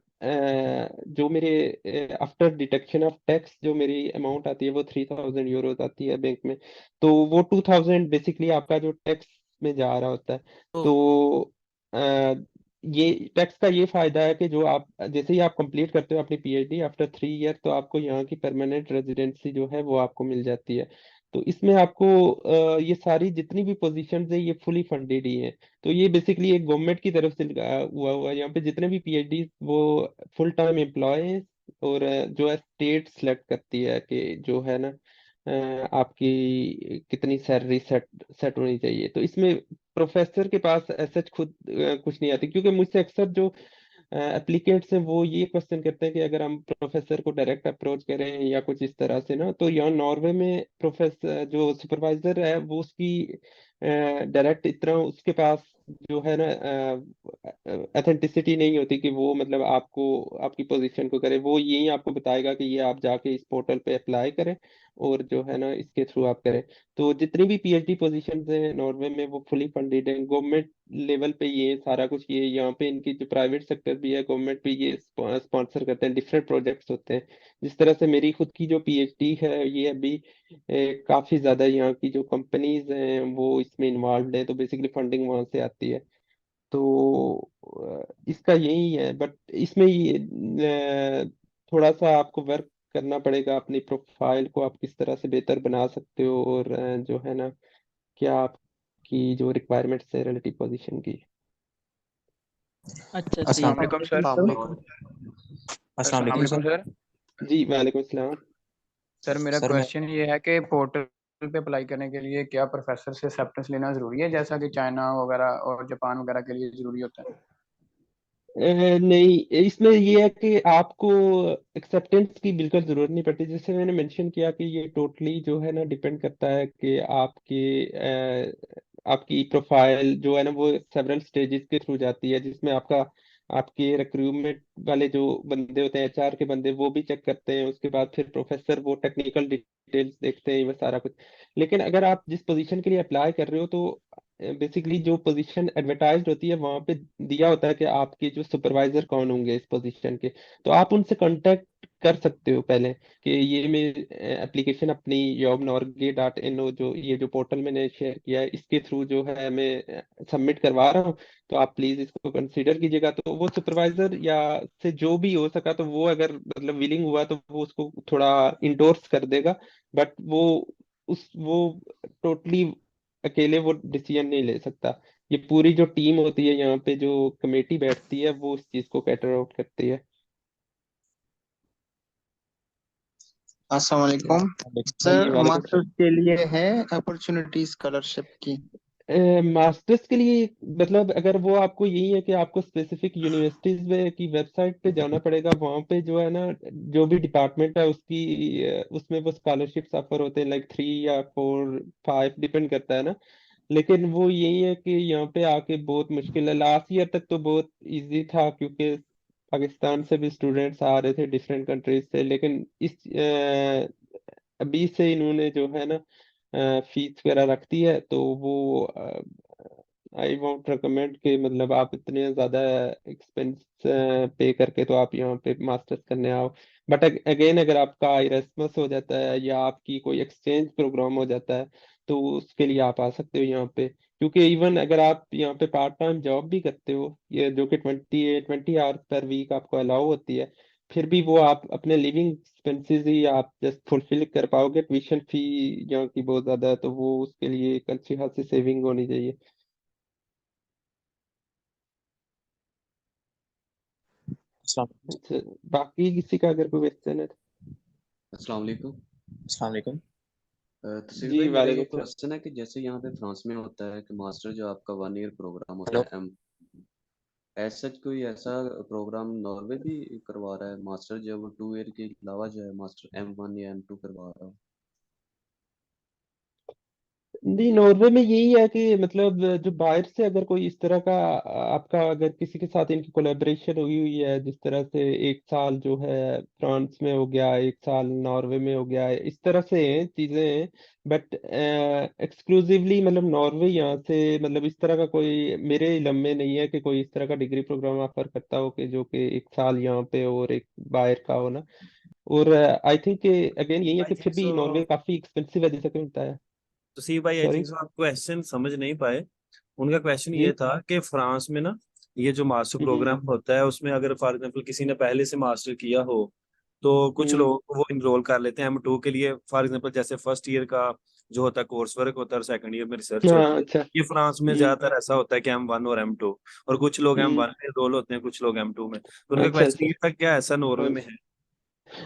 जो मेरे आफ्टर डिडक्शन ऑफ टैक्स जो मेरी अमाउंट आती है वो 3000 यूरोज आती है बैंक में। तो वो 2000 बेसिकली आपका जो टैक्स में जा रहा होता है। तो तो अ, ये टैक्स का ये फायदा है कि जो आप जैसे ही आप कंप्लीट करते हो अपनी पीएचडी आफ्टर 3 ईयर, तो आपको यहाँ की परमानेंट रेजिडेंसी जो है वो आपको मिल जाती है। तो इसमें आपको ये सारी जितनी भी पोजीशंस है ये फुली फंडेड ही है। तो ये बेसिकली एक गवर्नमेंट की तरफ से हुआ है। यहाँ पे जितने भी पीएचडी वो फुल टाइम एम्प्लॉय हैं। और जो है स्टेट सेलेक्ट करती है कि जो है ना आपकी कितनी सैलरी सेट सेट होनी चाहिए। तो इसमें प्रोफेसर के पास ऐसा खुद कुछ नहीं आती, क्योंकि मुझसे अक्सर जो एप्लीकेट्स हैं वो ये क्वेश्चन करते हैं कि अगर हम प्रोफेसर को डायरेक्ट अप्रोच करें या कुछ इस तरह से ना, तो यहाँ नॉर्वे में प्रोफेसर जो सुपरवाइजर है वो उसकी डायरेक्ट इतना उसके पास जो है ना अथेंटिसिटी नहीं होती कि वो मतलब आपको आपकी पोजीशन को करे। वो यही आपको बताएगा कि ये आप जाके इस पोर्टल पे अप्लाई करें और जो है ना इसके थ्रू आप करें। तो जितनी भी पीएचडी पोजीशंस हैं नॉर्वे में वो फुली फंडेड हैं, गवर्नमेंट लेवल पे ये सारा कुछ। ये यहाँ पे इनकी जो प्राइवेट सेक्टर भी है गवर्नमेंट भी ये स्पॉन्सर करते हैं, डिफरेंट प्रोजेक्ट्स होते हैं। जिस तरह से मेरी खुद की जो पीएचडी है ये अभी काफी ज्यादा यहाँ की जो कंपनीज हैं वो इसमें इन्वॉल्व है, तो बेसिकली फंडिंग वहां से आती है। तो इसका यही है। बट इसमें ये थोड़ा सा आपको वर्क करना पड़ेगा, अपनी प्रोफाइल को आप किस तरह से बेहतर बना सकते हो और जो है ना क्या आपकी जो रिक्वायरमेंट्स है रिलेटिव पोजीशन की। अच्छा सही अस्सलाम है। वालेकुम सर। अस्सलाम वालेकुम। अस्सलाम वालेकुम सर। जी वालेकुम सलाम। सर मेरा सर मैं क्वेश्चन ये है कि पोर्टल पे अप्लाई करने के लिए क्या प्रोफेसर से एक्सेप्टेंस लेना जरूरी है, जैसा कि चाइना वगैरह और जापान वगैरह के लिए जरूरी होता है? नहीं, इसमें ये है कि आपको एक्सेप्टेंस की बिल्कुल जरूरत नहीं पड़ती। जैसे मैंने मेंशन किया कि ये टोटली जो है ना डिपेंड करता है कि आपकी प्रोफाइल जो है ना वो सेवरल स्टेजेस के थ्रू जाती है, जिसमें आपके रिक्रूटमेंट वाले जो बंदे होते हैं एचआर के बंदे वो भी चेक करते हैं। उसके बाद फिर प्रोफेसर वो टेक्निकल डिटेल्स देखते हैं, वो सारा कुछ। लेकिन अगर आप जिस पोजीशन के लिए अप्लाई कर रहे हो तो बेसिकली जो पोजीशन एडवर्टाइज्ड होती है वहां पे दिया होता है कि आपके जो सुपरवाइजर कौन होंगे इस पोजीशन के। तो आप उनसे कांटेक्ट कर सकते हो पहले कि ये मैं एप्लीकेशन अपनी jobnorge.no जो ये जो पोर्टल मैंने शेयर किया है इसके थ्रू जो है मैं सबमिट करवा रहा हूँ, तो आप प्लीज इसको कंसीडर कीजिएगा। तो वो सुपरवाइजर या से जो भी हो सका तो वो अगर मतलब विलिंग हुआ तो वो उसको थोड़ा इंडोर्स कर देगा। बट वो टोटली अकेले वो डिसीजन नहीं ले सकता। ये पूरी जो टीम होती है यहाँ पे जो कमेटी बैठती है वो उस चीज को कैटर आउट करती है। अस्सलाम वालेकुम जी सर। वालेकुम मास्टर्स के लिए है अपॉर्चुनिटी स्कॉलरशिप की? मास्टर्स के लिए मतलब अगर वो आपको यही है कि आपको स्पेसिफिक यूनिवर्सिटीज में की वेबसाइट पे जाना पड़ेगा, वहां पे जो है ना जो भी डिपार्टमेंट है उसकी उसमें वो स्कॉलरशिप्स ऑफर होते हैं, लाइक 3 या 4 5 डिपेंड करता है ना। लेकिन वो यही है कि यहाँ पे आके बहुत मुश्किल है। लास्ट ईयर तक तो बहुत इजी था क्योंकि पाकिस्तान से भी स्टूडेंट्स आ रहे थे, डिफरेंट कंट्रीज से, लेकिन अभी से इन्होंने जो है ना फीस वगैरह रख दी है, तो वो आई वोंट रिकमेंड कि मतलब आप इतने ज़्यादा एक्सपेंस पे करके तो आप यहाँ पे मास्टर्स करने आओ। बट अगेन अगर आपका इरेस्मस हो जाता है या आपकी कोई एक्सचेंज प्रोग्राम हो जाता है, तो उसके लिए आप आ सकते हो यहाँ पे। क्योंकि इवन अगर आप यहाँ पे पार्ट टाइम जॉब भी करते हो, ये जो कि 20 आवर्स पर वीक आपको अलाउ होती है, फिर भी वो आप अपने लिविंग एक्सपेंसेस ही आप जस्ट फुलफिल कर पाओगे। ट्यूशन फी यहाँ की बहुत ज़्यादा है, तो वो उसके लिए एक अच्छी खासी सेविंग होनी चाहिए। अस्सलाम अच्छा, बाकी किसी का अगर कोई क्वेश्चन है अस्सलाम वालेकुम। अस्सलाम वालेकुम। तस्वीर जी, भाई, मेरा ये वालेकुम सलाम। क्वेश्चन है कि जैसे यहाँ पे फ्रांस में होता है कि मास्टर जो आपका 1 ईयर प्रोग्राम होता हेलो। है ऐसा कोई ऐसा प्रोग्राम नॉर्वे भी करवा रहा है मास्टर, जो वो 2 ईयर के अलावा जो है मास्टर M1 या M2 करवा रहा हो? जी, नॉर्वे में यही है कि मतलब जो बाहर से अगर कोई इस तरह का आपका अगर किसी के साथ इनकी कोलेबरेशन हुई हुई है, जिस तरह से एक साल जो है फ्रांस में हो गया, एक साल नॉर्वे में हो गया, इस तरह से चीजें। बट एक्सक्लूसिवली मतलब नॉर्वे यहाँ से मतलब इस तरह का कोई मेरे इलम में नहीं है कि कोई इस तरह का डिग्री प्रोग्राम ऑफर करता हो कि जो कि एक साल यहाँ पे और एक बाहर का हो ना। और आई थिंक अगेन यही है आई कि थिंक फिर भी सो नॉर्वे काफी एक्सपेंसिव है जैसा कि मिलता है। तसीफ भाई, आई सॉरी। थिंक सो आप क्वेश्चन समझ नहीं पाए। उनका क्वेश्चन ये जी। था कि फ्रांस में ना ये जो मास्टर हम्म। प्रोग्राम होता है उसमें अगर फॉर एग्जांपल किसी ने पहले से मास्टर किया हो, तो कुछ हम्म। लोग वो इनरोल कर लेते हैं M2 के लिए। फॉर एग्जांपल जैसे फर्स्ट ईयर का जो होता है कोर्स वर्क होता है और सेकंड ईयर में रिसर्च हाँ, होती है। अच्छा। ये फ्रांस में ज्यादातर ऐसा होता है कि M1 और M2, और कुछ लोग हम्म। M1 में रोल होते हैं, कुछ लोग M2 में। तो उनका अच्छा, क्वेश्चन अच्छा। ये था क्या ऐसा नॉर्वे हाँ, में है?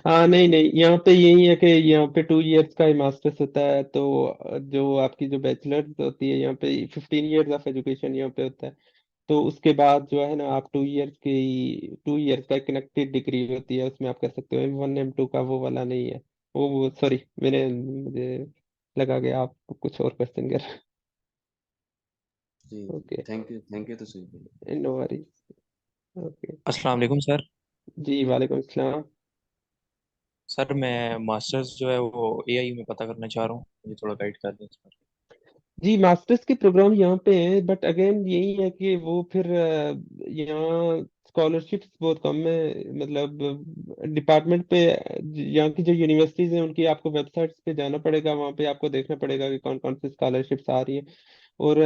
हाँ, नहीं नहीं, यहाँ पे यही है कि यहाँ पे 2 इयर्स का ही मास्टर्स होता है। तो जो आपकी जो बैचलर्स होती है यहाँ पे 15 इयर्स ऑफ एजुकेशन यहाँ पे होता है। तो उसके बाद जो है ना आप 2 इयर्स का कनेक्टेड डिग्री होती है, उसमें आप कर सकते हो। M1 M2 का वो वाला नहीं है। वो सॉरी, मुझे लगा कि आप कुछ और क्वेश्चन कर। जी ओके। थैंक यू तस्वीर भाई। No worries. ओके। अस्सलाम वालेकुम सर। जी, वालेकुम सलाम। सर मैं मास्टर्स जो है वो एआई में पता करना चाह रहा हूँ, मुझे थोड़ा गाइड कर दें इस पर। जी, मास्टर्स के प्रोग्राम यहाँ पे हैं, बट अगेन यही है कि वो फिर यहाँ स्कॉलरशिप्स बहुत कम है। मतलब डिपार्टमेंट पे यहाँ की जो यूनिवर्सिटीज हैं उनकी आपको वेबसाइट्स पे जाना पड़ेगा, वहाँ पे आपको देखना पड़ेगा कि कौन कौन सी स्कॉलरशिप्स आ रही हैं। और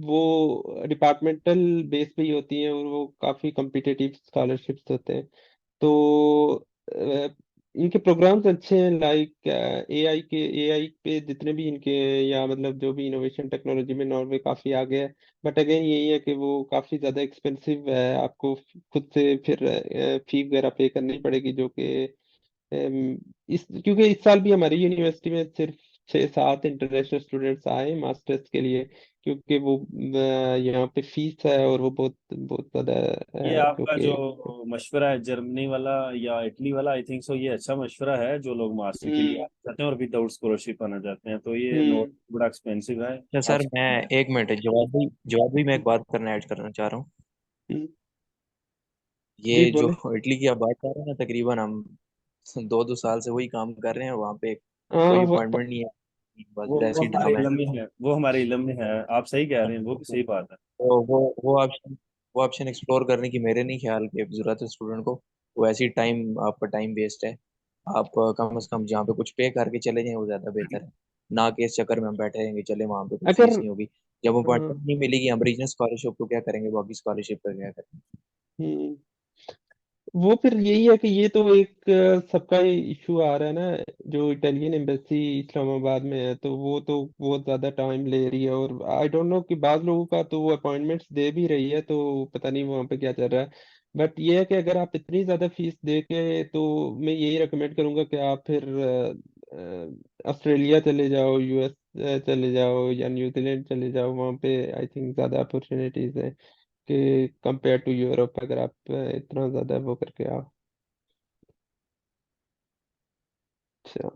वो डिपार्टमेंटल बेस पे ही होती हैं, और वो काफ़ी कम्पिटिटिव स्कॉलरशिप्स होते हैं। तो इनके प्रोग्राम्स अच्छे हैं, लाइक एआई पे जितने भी इनके या मतलब जो भी इनोवेशन टेक्नोलॉजी में नॉर्वे काफ़ी आगे है। बट अगेन यही है कि वो काफ़ी ज़्यादा एक्सपेंसिव है, आपको खुद से फिर फी वगैरह पे करनी पड़ेगी, जो कि इस क्योंकि इस साल भी हमारी यूनिवर्सिटी में सिर्फ 6-7 इंटरनेशनल स्टूडेंट्स आए मास्टर्स के लिए, क्योंकि वो यहाँ पे फीस है और वो बहुत बहुत ज़्यादा ये है जो आपका कि। जो मशवरा है जर्मनी वाला या इटली वाला, आई थिंक सो ये अच्छा मशवरा है। जो लोग मास्टर के लिए हम्म। आना चाहते हैं और विदाउट स्कॉलरशिप आना चाहते हैं, तो ये हम्म। नोट बड़ा एक्सपेंसिव है। अच्छा आप सर, मैं एक मिनट, जवाब भी मैं एक बात करना ऐड करना चाह रहा हूँ। हम्म। ये जी, जो बोले। इटली की आप बात कर रहे हैं ना, तकरीबन हम 2-2 साल से वही काम कर रहे हैं वहाँ पे। हाँ, कोई वो अपॉइंटमेंट नहीं है, बस वो वैसे ही हमारे काम है। इलम में है, वो हमारे इलम में है। आप सही कह रहे हैं, वो भी सही बात है। तो वो ऑप्शन एक्सप्लोर करने की मेरे नहीं ख्याल की जरूरत है स्टूडेंट को। वो ऐसी टाइम आपका टाइम वेस्ट है। आप कम से कम जहाँ पे कुछ पे करके चले जाएं वो ज्यादा बेहतर है, ना कि इस चक्कर में हम बैठे रहेंगे चले वहां पे कुछ फीस अगर नहीं होगी। जब हाँ, अपॉइंटमेंट नहीं मिलेगी हम रीजनल स्कॉलरशिप को क्या करेंगे, बाकी स्कॉलरशिप का क्या करेंगे। हम्म, वो फिर यही है कि ये तो एक सबका इशू आ रहा है ना। जो इटालियन एम्बेसी इस्लामाबाद में है, तो वो तो बहुत ज्यादा टाइम ले रही है, और आई डोंट नो कि बाद लोगों का तो वो अपॉइंटमेंट्स दे भी रही है, तो पता नहीं वहाँ पे क्या चल रहा है। बट ये है कि अगर आप इतनी ज्यादा फीस दे के, तो मैं यही रिकमेंड करूंगा कि आप फिर ऑस्ट्रेलिया चले जाओ, यूएस चले जाओ, या न्यूजीलैंड चले जाओ। वहाँ पे आई थिंक ज्यादा अपॉर्चुनिटीज है कि कंपेयर टू यूरोप, अगर आप इतना ज्यादा वो करके आओ। अच्छा,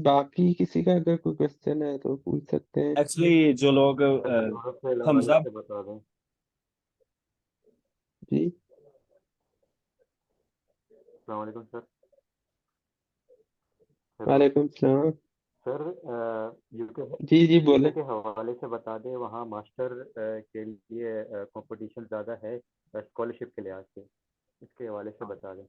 बाकी किसी का अगर कोई क्वेश्चन है तो पूछ सकते हैं। एक्चुअली जो लोग हमजा जी अस्सलाम वालेकुम सर। हेलो वालेकुम सलाम। सर, यूके जी जी बोले। के हवाले से बता दें, वहाँ मास्टर के लिए कंपटीशन ज़्यादा है स्कॉलरशिप के लिहाज से, इसके हवाले से बता दें।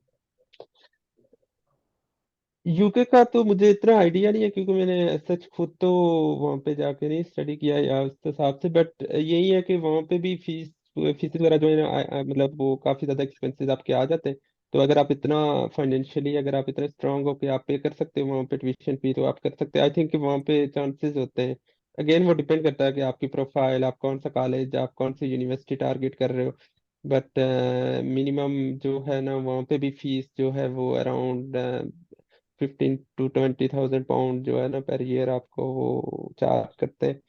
यूके का तो मुझे इतना आइडिया नहीं है क्योंकि मैंने सच खुद तो वहाँ पे जाके नहीं स्टडी किया या उस हिसाब से, बट यही है कि वहाँ पे भी फीस वगैरह जो है ना मतलब वो काफ़ी ज़्यादा एक्सपेंसेस आपके आ जाते हैं। तो अगर आप इतना फाइनेंशियली अगर आप इतना स्ट्रांग हो कि आप पे कर सकते हो वहाँ पे ट्यूशन फी, तो आप कर सकते हैं। आई थिंक कि वहाँ पे चांसेस होते हैं। अगेन वो डिपेंड करता है कि आपकी प्रोफाइल, आप कौन सा कॉलेज, आप कौन सी यूनिवर्सिटी टारगेट कर रहे हो। बट मिनिमम जो है ना वहाँ पे भी फीस जो है वो अराउंड 15 to 20,000 पाउंड जो है ना पर ईयर आपको वो चार्ज करते हैं।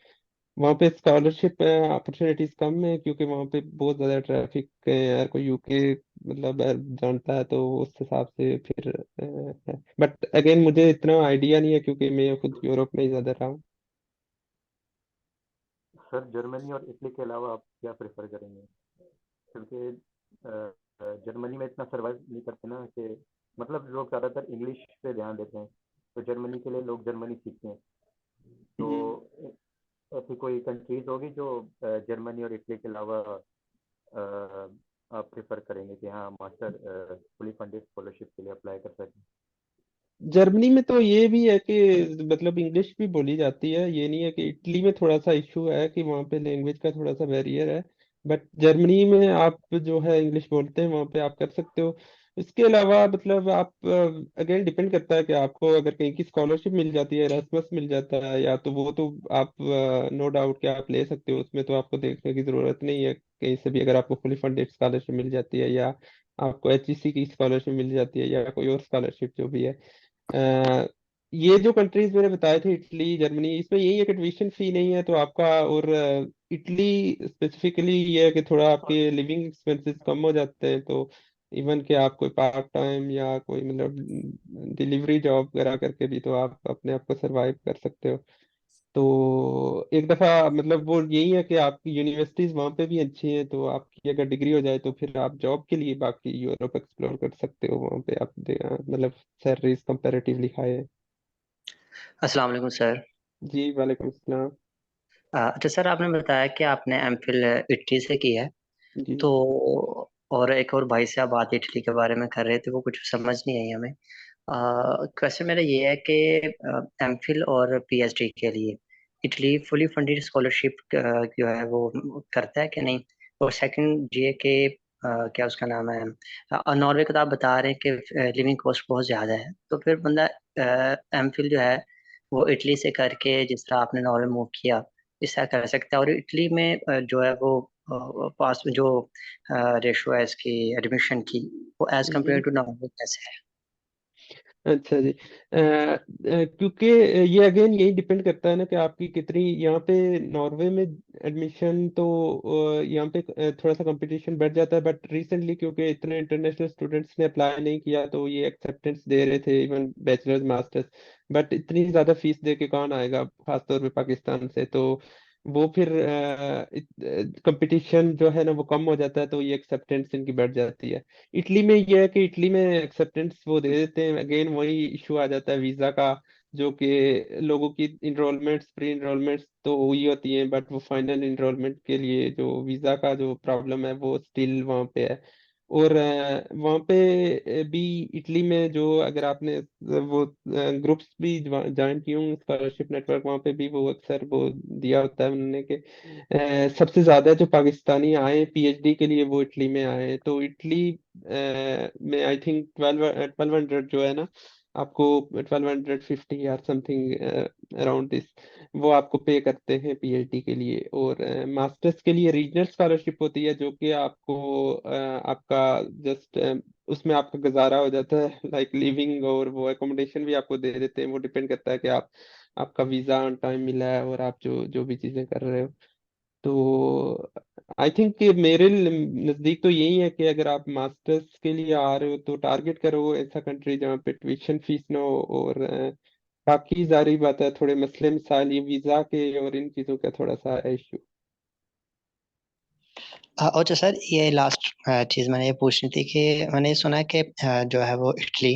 वहाँ पे स्कॉलरशिप अपॉर्चुनिटीज कम है क्योंकि वहाँ पे बहुत ज़्यादा ट्रैफिक है। यार कोई यूके मतलब जानता है तो उस हिसाब से फिर है। बट अगेन मुझे इतना आइडिया नहीं है क्योंकि मैं खुद यूरोप में ही ज़्यादा रहा हूँ। सर, जर्मनी और इटली के अलावा आप क्या प्रेफर करेंगे? क्योंकि जर्मनी में इतना सर्वाइव नहीं करते ना, कि मतलब लोग ज़्यादातर इंग्लिश पे ध्यान देते हैं, तो जर्मनी के लिए लोग जर्मनी सीखते हैं। तो ऐसी कोई कंट्रीज होगी जो जर्मनी और इटली के अलावा आप प्रेफर करेंगे कि हाँ मास्टर फुली फंडेड स्कॉलरशिप के लिए अप्लाई कर सकें? जर्मनी में तो ये भी है कि मतलब इंग्लिश भी बोली जाती है, ये नहीं है कि इटली में थोड़ा सा इशू है कि वहाँ पे लैंग्वेज का थोड़ा सा बैरियर है। बट जर्मनी में आप जो है इंग्लिश बोलते हैं वहाँ पे आप कर सकते हो। इसके अलावा मतलब आप अगेन डिपेंड करता है कि आपको अगर कहीं की स्कॉलरशिप मिल जाती है, एरास्मस मिल जाता है या तो वो तो आप नो डाउट कि आप ले सकते हो, उसमें तो आपको देखने की जरूरत नहीं है कहीं से भी। अगर आपको फुली फंडेड स्कॉलरशिप मिल जाती है या आपको एचईसी की स्कॉलरशिप मिल जाती है या कोई और स्कॉलरशिप जो भी है। अ, ये जो कंट्रीज मैंने बताए थे इटली जर्मनी, इसमें यही है कि ट्यूशन फी नहीं है तो आपका, और इटली स्पेसिफिकली ये है कि थोड़ा आपके लिविंग एक्सपेंसेस कम हो जाते हैं। तो इवन कि आप कोई पार्ट टाइम या कोई मतलब डिलीवरी जॉब वगैरह करके भी तो आप अपने आप को सरवाइव कर सकते हो। तो एक दफा मतलब वो यही है कि आपकी यूनिवर्सिटीज वहाँ पे भी अच्छी हैं, तो आपकी अगर डिग्री हो जाए तो फिर आप जॉब के लिए बाकी यूरोप एक्सप्लोर कर सकते हो। वहाँ पे आप मतलब सैलरीज कंपैरेटिवली हाई है। अस्सलाम वालेकुम सर। जी वालेकुम सलाम। अच्छा सर, आपने बताया कि आपने एमफिल इटली से की है, जी तो और एक और भाई से आप बात इटली के बारे में कर रहे थे, वो कुछ समझ नहीं आई हमें। क्वेश्चन मेरा ये है कि एमफिल और पीएचडी के लिए इटली फुली फंडेड स्कॉलरशिप जो है वो करता है कि नहीं? और सेकंड ये कि क्या उसका नाम है, नॉर्वे का तो आप बता रहे हैं कि लिविंग कॉस्ट बहुत ज़्यादा है, तो फिर बंदा एमफिल जो है वो इटली से करके जिस तरह आपने नॉर्वे मूव किया इस तरह कर सकता है। और इटली में जो है वो पास में जो रेशो है इसकी एडमिशन की, वो एज कम्पेयर जी। टू नॉर्वे कैसे है? अच्छा जी। क्योंकि ये अगेन यही डिपेंड करता है ना कि आपकी कितनी यहाँ पे नॉर्वे में एडमिशन, तो यहाँ पे थोड़ा सा कंपटीशन बढ़ जाता है। बट रिसेंटली क्योंकि इतने इंटरनेशनल स्टूडेंट्स ने अप्लाई नहीं किया तो ये एक्सेप्टेंस दे रहे थे इवन बैचलर्स मास्टर्स। बट इतनी ज़्यादा फीस दे के कौन आएगा खासतौर पे पाकिस्तान से, तो वो फिर कंपटीशन जो है ना वो कम हो जाता है, तो ये एक्सेप्टेंस इनकी बढ़ जाती है। इटली में ये है कि इटली में एक्सेप्टेंस वो दे देते हैं। अगेन वही इशू आ जाता है वीजा का, जो कि लोगों की इनरोलमेंट्स प्री इनरोलमेंट्स तो हुई होती हैं, बट वो फाइनल इनरोलमेंट के लिए जो वीजा का जो प्रॉब्लम है वो स्टिल वहाँ पे है। और वहाँ पे भी इटली में जो अगर आपने वो ग्रुप्स भी ज्वाइन किए होंगे स्कॉलरशिप नेटवर्क, वहाँ पे भी वो अक्सर वो दिया होता है उन्होंने कि सबसे ज्यादा जो पाकिस्तानी आए पीएचडी के लिए वो इटली में आए हैं। तो इटली में आई थिंक 1200 जो है ना आपको 1250 या समथिंग अराउंड दिस वो आपको पे करते हैं पीएचडी के लिए। और मास्टर्स के लिए रीजनल स्कॉलरशिप होती है जो कि आपको आपका जस्ट उसमें आपका गुजारा हो जाता है, लाइक लिविंग, और वो एकोमोडेशन भी आपको दे देते हैं। वो डिपेंड करता है कि आप आपका वीजा ऑन टाइम मिला है और आप जो जो भी चीजें कर रहे हो। तो आई थिंक कि मेरे नज़दीक तो यही है कि अगर आप मास्टर्स के लिए आ रहे हो तो टारगेट करो ऐसा कंट्री जहाँ पे ट्यूशन फीस ना हो। और बाकी जारी बात है थोड़े मसले मसाइल ये वीज़ा के और इन चीज़ों का थोड़ा सा इशू। और जो सर ये लास्ट चीज़ मैंने ये पूछनी थी कि मैंने ये सुना है कि जो है वो इटली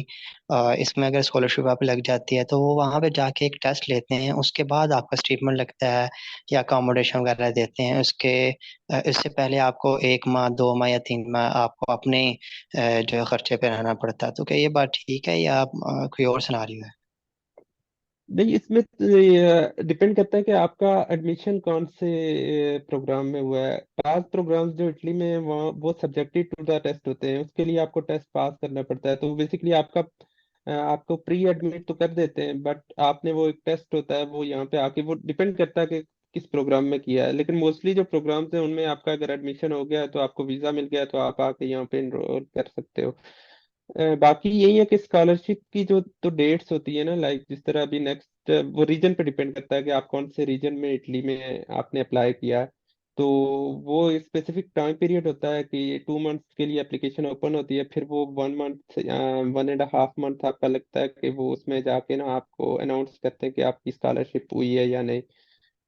इसमें अगर स्कॉलरशिप आप लग जाती है तो वो वहाँ पे जाके एक टेस्ट लेते हैं, उसके बाद आपका स्टेटमेंट लगता है या अकोमोडेशन वगैरह देते हैं। इससे पहले आपको 1 माह 2 माह या 3 माह आपको अपने जो है खर्चे पे रहना पड़ता है। तो क्या ये बात ठीक है या कोई और सिनारियो है? नहीं, इसमें डिपेंड करता है कि आपका एडमिशन कौन से प्रोग्राम में हुआ है। पास प्रोग्राम्स जो इटली में हैं, वहाँ वो सब्जेक्टिव टू द टेस्ट होते हैं, उसके लिए आपको टेस्ट पास करना पड़ता है। तो बेसिकली आपको प्री एडमिट तो कर देते हैं, बट आपने वो एक टेस्ट होता है वो यहाँ पे आके, वो डिपेंड करता है कि किस प्रोग्राम में किया है। लेकिन मोस्टली जो प्रोग्राम्स हैं उनमें आपका अगर एडमिशन हो गया है तो आपको वीजा मिल गया है, तो आप आके यहाँ पे इनरोल कर सकते हो। बाकी यही है कि स्कॉलरशिप की जो तो डेट्स होती है ना, लाइक जिस तरह अभी नेक्स्ट वो रीजन पे डिपेंड करता है कि आप कौन से रीजन में इटली में आपने अप्लाई किया है। तो वो स्पेसिफिक टाइम पीरियड होता है कि 2 मंथ्स के लिए एप्लीकेशन ओपन होती है, फिर वो 1 मंथ 1.5 मंथ आपका लगता है कि वो उसमें जाके ना आपको अनाउंस करते हैं कि आपकी स्कॉलरशिप हुई है या नहीं।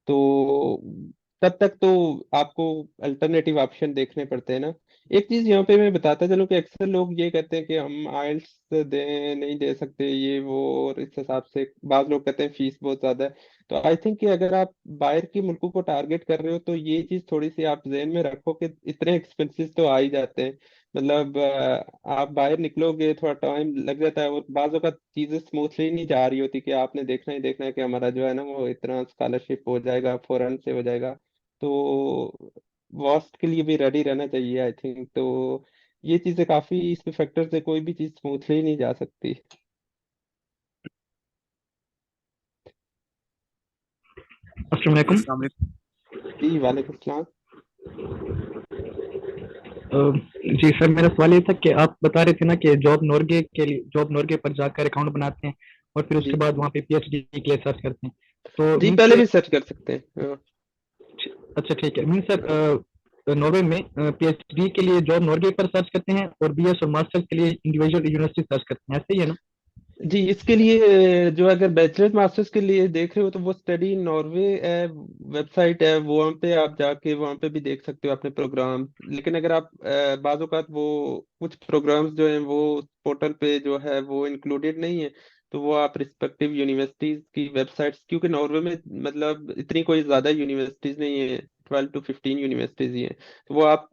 तो तब तक तो आपको अल्टरनेटिव ऑप्शन देखने पड़ते हैं ना। एक चीज यहाँ पे मैं बताता चलूं कि अक्सर लोग ये कहते हैं कि हम आइल्स दे नहीं दे सकते ये वो, और इस हिसाब से बाज लोग कहते हैं फीस बहुत ज्यादा है। तो आई थिंक कि अगर आप बाहर के मुल्कों को टारगेट कर रहे हो तो ये चीज थोड़ी सी आप जहन में रखो कि इतने एक्सपेंसेस तो आ ही जाते हैं। मतलब आप बाहर निकलोगे थोड़ा टाइम लग जाता है, और बाज़ों का चीजें स्मूथली नहीं जा रही होती कि आपने देखना ही देखना है कि हमारा जो है ना वो इतना स्कॉलरशिप हो जाएगा, फौरन से हो जाएगा। तो वॉस्ट के लिए भी रेडी रहना चाहिए आई थिंक। तो ये चीजें काफी, इसमें फैक्टर से कोई भी चीज स्मूथली नहीं जा सकती। अस्सलाम वालेकुम। अस्सलाम वालेकुम। जी वालेकुम सलाम। जी सर, मेरा सवाल ये था कि आप बता रहे थे ना कि जॉब नॉर्गे पर जाकर अकाउंट बनाते हैं और फिर उसके जी बाद वहाँ पे पीएचडी के लिए सर्च करते हैं, तो जी, मीन पहले से भी सर्च कर सकते हैं, हाँ। अच्छा ठीक है। मीन सर नॉर्वे में पीएचडी के लिए जॉब नॉर्गे पर सर्च करते हैं और बीएस और मास्टर्स के लिए इंडिविजुअल यूनिवर्सिटी सर्च करते हैं, ऐसे ही है ना? जी, इसके लिए जो अगर बैचलर मास्टर्स के लिए देख रहे हो तो वो स्टडी नॉर्वे वेबसाइट है, वो वहाँ पे आप जाके वहाँ पे भी देख सकते हो अपने प्रोग्राम। लेकिन अगर आप बाज़ औक़ात वो कुछ प्रोग्राम्स जो हैं वो पोर्टल पे जो है वो इंक्लूडेड नहीं है, तो वो आप रिस्पेक्टिव यूनिवर्सिटीज की वेबसाइट्स, क्योंकि नॉर्वे में मतलब इतनी कोई ज़्यादा यूनिवर्सिटीज नहीं है, 12 to 15 यूनिवर्सिटीज ही हैं। तो वो आप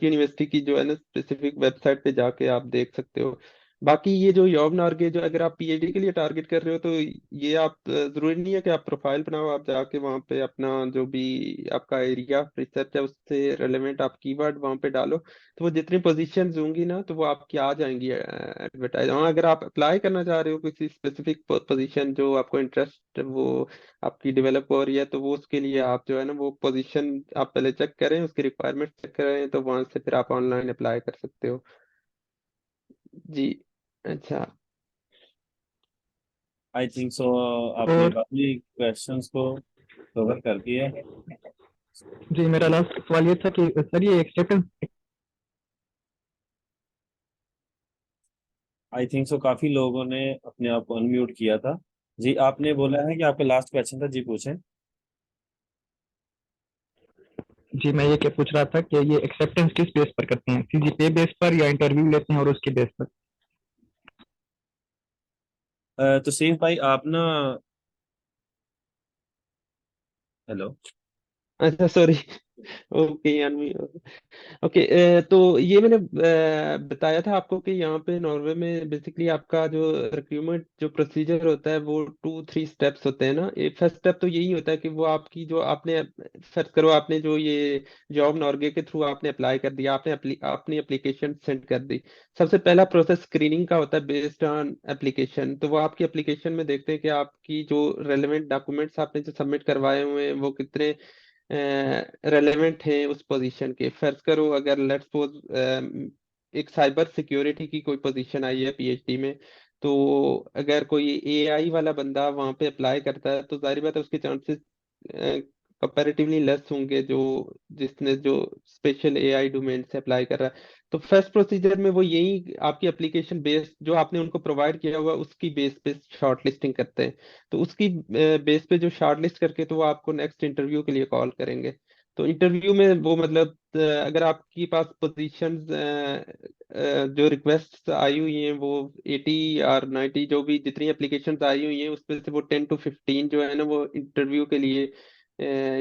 यूनिवर्सिटी की जो है ना स्पेसिफिक वेबसाइट पे जाके आप देख सकते हो। बाकी ये जो यॉब नार्गे, जो अगर आप पीएचडी के लिए टारगेट कर रहे हो तो ये आप जरूरी नहीं है कि आप प्रोफाइल बनाओ, आप जाके वहाँ पे अपना जो भी आपका एरिया रिसर्च है उससे रेलेवेंट आप कीवर्ड वहाँ पे डालो, तो वो जितनी पोजीशंस होंगी ना तो वो आपकी आ जाएंगी एडवर्टाइज। हाँ, अगर आप अप्लाई करना चाह रहे हो किसी स्पेसिफिक पोजीशन जो आपको इंटरेस्ट वो आपकी डेवलप हो रही है, तो वो उसके लिए आप जो है ना वो पोजीशन आप पहले चेक करें, उसकी रिक्वायरमेंट चेक करें, तो वहां से फिर आप ऑनलाइन अप्लाई कर सकते हो। जी। अच्छा। आई थिंक सो आपने और काफी क्वेश्चंस को कवर कर दिया है। जी मेरा लास्ट सवाल ये था कि सर ये एक्सेप्टेंस आई थिंक सो काफी लोगों ने अपने आप को अनम्यूट किया था। जी, आपने बोला है कि आपका लास्ट क्वेश्चन था, जी पूछें। जी मैं ये क्या पूछ रहा था कि ये एक्सेप्टेंस किस बेस पर करते हैं, सीजीपीए बेस पर या इंटरव्यू लेते हैं और उसके बेस पर? तो सेफ भाई आप ना, हेलो। अच्छा, सॉरी। Okay, okay. तो ये मैंने बताया था आपको कि यहाँ पे नॉर्वे में बेसिकली आपका जो रिक्रूटमेंट जो प्रोसीजर होता है वो 2-3 स्टेप्स होते हैं ना। एक फर्स्ट स्टेप तो यही होता है कि वो आपकी जो आपने फर्स्ट करो, आपने जो ये जॉब नॉर्वे के थ्रू आपने अप्लाई कर दिया, आपने अपनी एप्लीकेशन सेंड कर दी। सबसे पहला प्रोसेस स्क्रीनिंग का होता है बेस्ड ऑन एप्लीकेशन। तो वो आपकी एप्लीकेशन में देखते हैं कि आपकी जो रेलेवेंट डॉक्यूमेंट्स आपने जो सबमिट करवाए हुए हैं वो कितने रेलेवेंट है उस पोजीशन के। फर्ज करो अगर लेट्स सपोज एक साइबर सिक्योरिटी की कोई पोजीशन आई है पीएचडी में, तो अगर कोई एआई वाला बंदा वहां पे अप्लाई करता है तो जाहिर बात है उसके चांसेस कंपैरेटिवली लेस होंगे जो जिसने जो स्पेशल एआई डोमेन से अप्लाई कर रहा है। तो फर्स्ट प्रोसीजर में वो यही आपकी एप्लीकेशन बेस जो आपने उनको प्रोवाइड किया हुआ उसकी बेस पे शॉर्ट लिस्टिंग करते हैं। तो उसकी बेस पे जो शॉर्ट लिस्ट करके तो वो आपको नेक्स्ट इंटरव्यू के लिए कॉल करेंगे। तो इंटरव्यू में वो मतलब अगर आपके पास पोजीशंस जो रिक्वेस्ट आई हुई हैं वो 80 और 90 जो भी जितनी एप्लीकेशंस आई हुई हैं उसमें से वो 10 to 15 जो है ना वो इंटरव्यू के लिए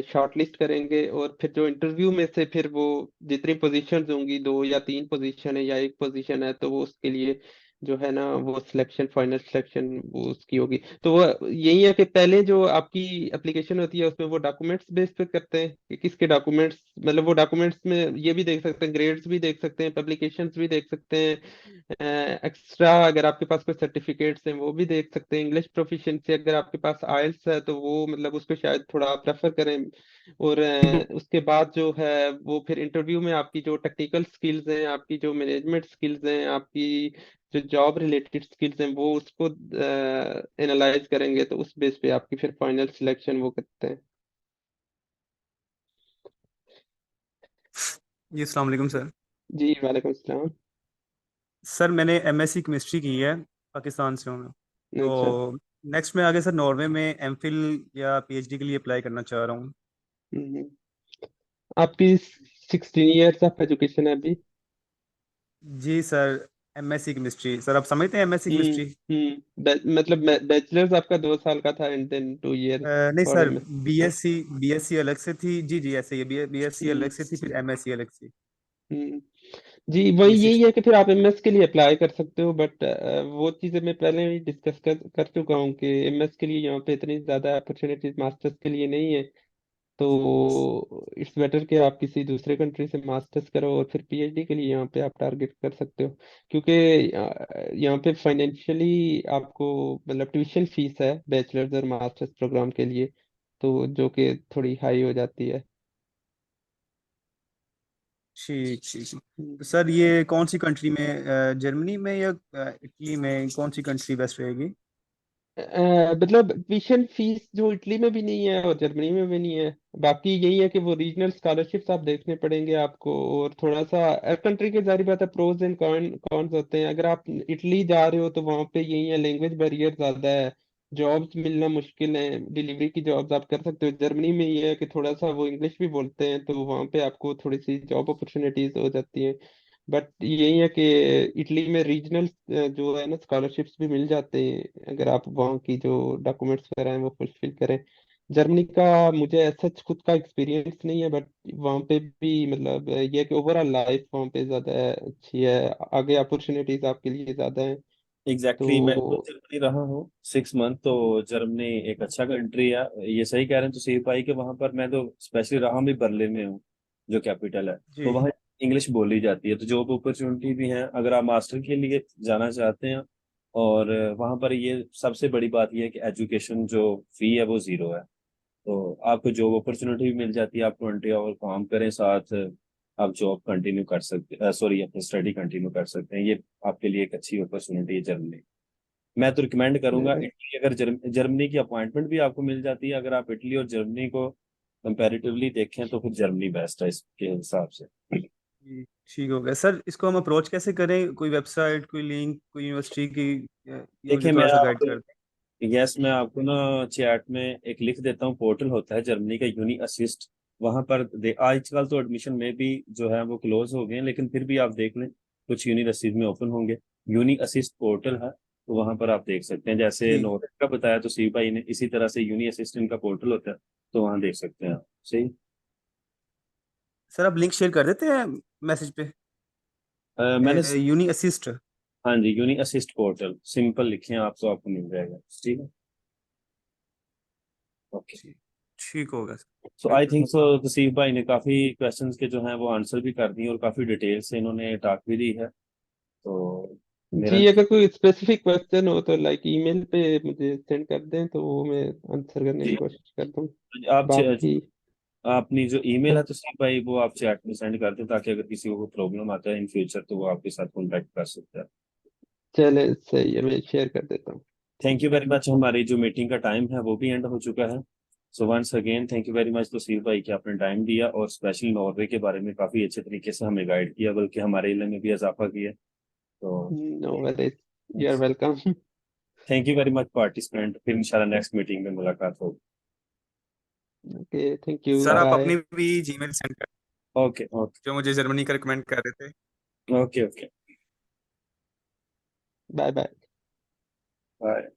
शॉर्टलिस्ट करेंगे, और फिर जो इंटरव्यू में से फिर वो जितनी पोजीशंस होंगी, 2 या 3 पोजीशन है या 1 पोजीशन है, तो वो उसके लिए जो है ना वो सिलेक्शन, फाइनल सिलेक्शन वो उसकी होगी। तो वो यही है कि पहले जो आपकी एप्लीकेशन होती है उसमें वो डॉक्यूमेंट्स बेस पे करते हैं कि किसके डॉक्यूमेंट्स, मतलब वो डॉक्यूमेंट्स में ये भी देख सकते हैं, ग्रेड्स भी देख सकते हैं, पब्लिकेशंस भी देख सकते हैं, एक्स्ट्रा अगर आपके पास कोई सर्टिफिकेट्स हैं वो भी देख सकते हैं, इंग्लिश प्रोफिशिएंसी अगर आपके पास आइल्स है तो वो मतलब उसको शायद थोड़ा प्रेफर करें। और उसके बाद जो है वो फिर इंटरव्यू में आपकी जो टेक्निकल स्किल्स हैं, आपकी जो मैनेजमेंट स्किल्स हैं, आपकी जो जॉब रिलेटेड स्किल्स हैं वो उसको एनालाइज करेंगे, तो उस बेस पे आपकी फिर फाइनल सिलेक्शन वो करते हैं। जी अस्सलाम वालेकुम सर। जी वालेकुम सलाम। सर मैंने एमएससी केमिस्ट्री की है, पाकिस्तान से हूँ मैं। अच्छा। तो नेक्स्ट मैं आगे सर नॉर्वे में एमफिल या पीएचडी के लिए अप्लाई करना चाह रहा हूँ। हम्म। आपकी 16 ईयर्स ऑफ एजुकेशन है अभी? जी सर, एमएससी केमिस्ट्री सर, आप समझते हैं एमएससी केमिस्ट्री? मतलब बैचलर्स आपका 2 साल का था एंड देन 2 ईयर नहीं for sir, MS? BSc BSc अलग से थी। जी जी ऐसे ही बीएससी हम्म अलग से थी, फिर एमएससी अलग से। हम्म। जी वही जी यही सिक्स। है कि फिर आप एमएस के लिए अप्लाई कर सकते हो, बट वो चीज़ें मैं पहले ही डिस्कस कर चुका हूँ कि एमएस के लिए यहाँ पे इतनी ज़्यादा अपॉर्चुनिटीज मास्टर्स के लिए नहीं है। तो इट्स बेटर कि आप किसी दूसरे कंट्री से मास्टर्स करो और फिर पीएचडी के लिए यहाँ पे आप टारगेट कर सकते हो, क्योंकि यहाँ पे फाइनेंशियली आपको मतलब ट्यूशन फीस है बैचलर्स और मास्टर्स प्रोग्राम के लिए, तो जो कि थोड़ी हाई हो जाती है। ठीक ठीक। हम्म। तो सर ये कौन सी कंट्री में, जर्मनी में या इटली में, कौन सी कंट्री बेस्ट रहेगी? मतलब ट्यूशन फीस जो इटली में भी नहीं है और जर्मनी में भी नहीं है, बाकी यही है कि वो रीजनल स्कॉलरशिप्स आप देखने पड़ेंगे आपको, और थोड़ा सा हर कंट्री के जारी बात है प्रोज एंड कॉन्स होते हैं। अगर आप इटली जा रहे हो तो वहाँ पे यही है, लैंग्वेज बैरियर ज्यादा है, जॉब्स मिलना मुश्किल है, डिलीवरी की जॉब्स आप कर सकते हो। जर्मनी में ये है कि थोड़ा सा वो इंग्लिश भी बोलते हैं तो वहाँ पे आपको थोड़ी सी जॉब अपॉर्चुनिटीज हो जाती है। बट यही है कि इटली में रीजनल जो है ना स्कॉलरशिप्स भी मिल जाते हैं अगर आप वहाँ की जो डॉक्यूमेंट्स वगैरह हैं वो फुलफिल करें। जर्मनी का मुझे ऐसा खुद का एक्सपीरियंस नहीं है, बट वहाँ पे भी मतलब ये है कि ओवरऑल लाइफ वहाँ पे ज़्यादा अच्छी है, आगे अपॉर्चुनिटीज आपके लिए ज़्यादा हैं। एग्जैक्टली मैं खुद तो जर्मनी रहा हूँ 6 मंथ। तो जर्मनी एक अच्छा कंट्री है, ये सही कह रहे हैं तो सी पाई के वहां पर मैं तो स्पेशली रहा भी बर्लिन में हूँ जो कैपिटल है। तो जी वहाँ इंग्लिश बोली जाती है, तो जॉब अपॉर्चुनिटी भी है अगर आप मास्टर के लिए जाना चाहते हैं। और वहाँ पर ये सबसे बड़ी बात ये है कि एजुकेशन जो फी है वो 0 है। तो आपको जॉब अपॉर्चुनिटी भी मिल जाती है, आप 20 आवर काम करें साथ आप जॉब कंटिन्यू कर सकते, सॉरी अपनी स्टडी कंटिन्यू कर सकते हैं। ये आपके लिए एक अच्छी अपॉर्चुनिटी है जर्मनी। मैं तो रिकमेंड करूंगा इटली। अगर जर्मनी की अपॉइंटमेंट भी आपको मिल जाती है, अगर आप इटली और जर्मनी को कंपैरेटिवली देखें तो फिर जर्मनी बेस्ट है इसके हिसाब से। जी, ठीक हो गया सर। इसको हम अप्रोच कैसे करें? कोई वेबसाइट, कोई लिंक, कोई यूनिवर्सिटी की? ये मुझे देखिए मैं थोड़ा सा गाइड आपको, कर दें। यस मैं आपको ना चैट में एक लिख देता हूँ, पोर्टल होता है जर्मनी का यूनी असिस्ट। वहां पर आजकल तो एडमिशन में भी जो है वो क्लोज हो गए हैं, लेकिन फिर भी आप देख लें कुछ यूनिवर्सिटीज में ओपन होंगे। यूनी असिस्ट पोर्टल है, तो वहां पर आप देख सकते हैं। जैसे ठीक। नोवेल का बताया तो सी भाई ने, इसी तरह से यूनी असिस्टेंट का पोर्टल होता है, तो वहां देख सकते हैं आप। सही। सर आप लिंक शेयर कर देते हैं मैसेज पे? मैंने, यूनी असिस्ट। हाँ जी, यूनी असिस्ट पोर्टल सिंपल लिखे हैं आप तो आपको मिल जाएगा। ठीक है, ओके। ठीक होगा sir. So I think so तसीफ भाई ने काफी क्वेश्चंस के जो हैं वो आंसर भी कर दिए और काफी डिटेल से इन्होंने टॉक भी दी है। तो मेरा, जी अगर कोई स्पेसिफिक क्वेश्चन हो तो लाइक ईमेल पे मुझे सेंड कर दें तो वो मैं आंसर करने की जी कोशिश करता हूँ। आप बाकी अपनी जो ईमेल है तसीफ भाई वो आप चैट में सेंड कर दें, ताकि अगर किसी को प्रॉब्लम आता है इन फ्यूचर तो वो आपके साथ कॉन्टेक्ट कर सकता है। चले सही है, मैं शेयर कर देता हूँ। Thank you very much. हमारी जो मीटिंग का टाइम है वो भी एंड हो चुका है। So once again thank you very much Tasif भाई कि आपने टाइम दिया और स्पेशली नॉर्वे के बारे में काफी अच्छे तरीके से हमें गाइड किया, बल्कि हमारे इल्म में भी इजाफा किया। तो no worries, you are welcome. Thank you very much participant. फिर इंशाल्लाह नेक्स्ट मीटिंग में मुलाकात होगी। ओके, थैंक यू, सर आप बाय। अपनी भी जीमेल सेंड कर, ओके ओके जो मुझे जर्मनी का रिकमेंड कर रहे थे। Okay okay bye bye. Bye.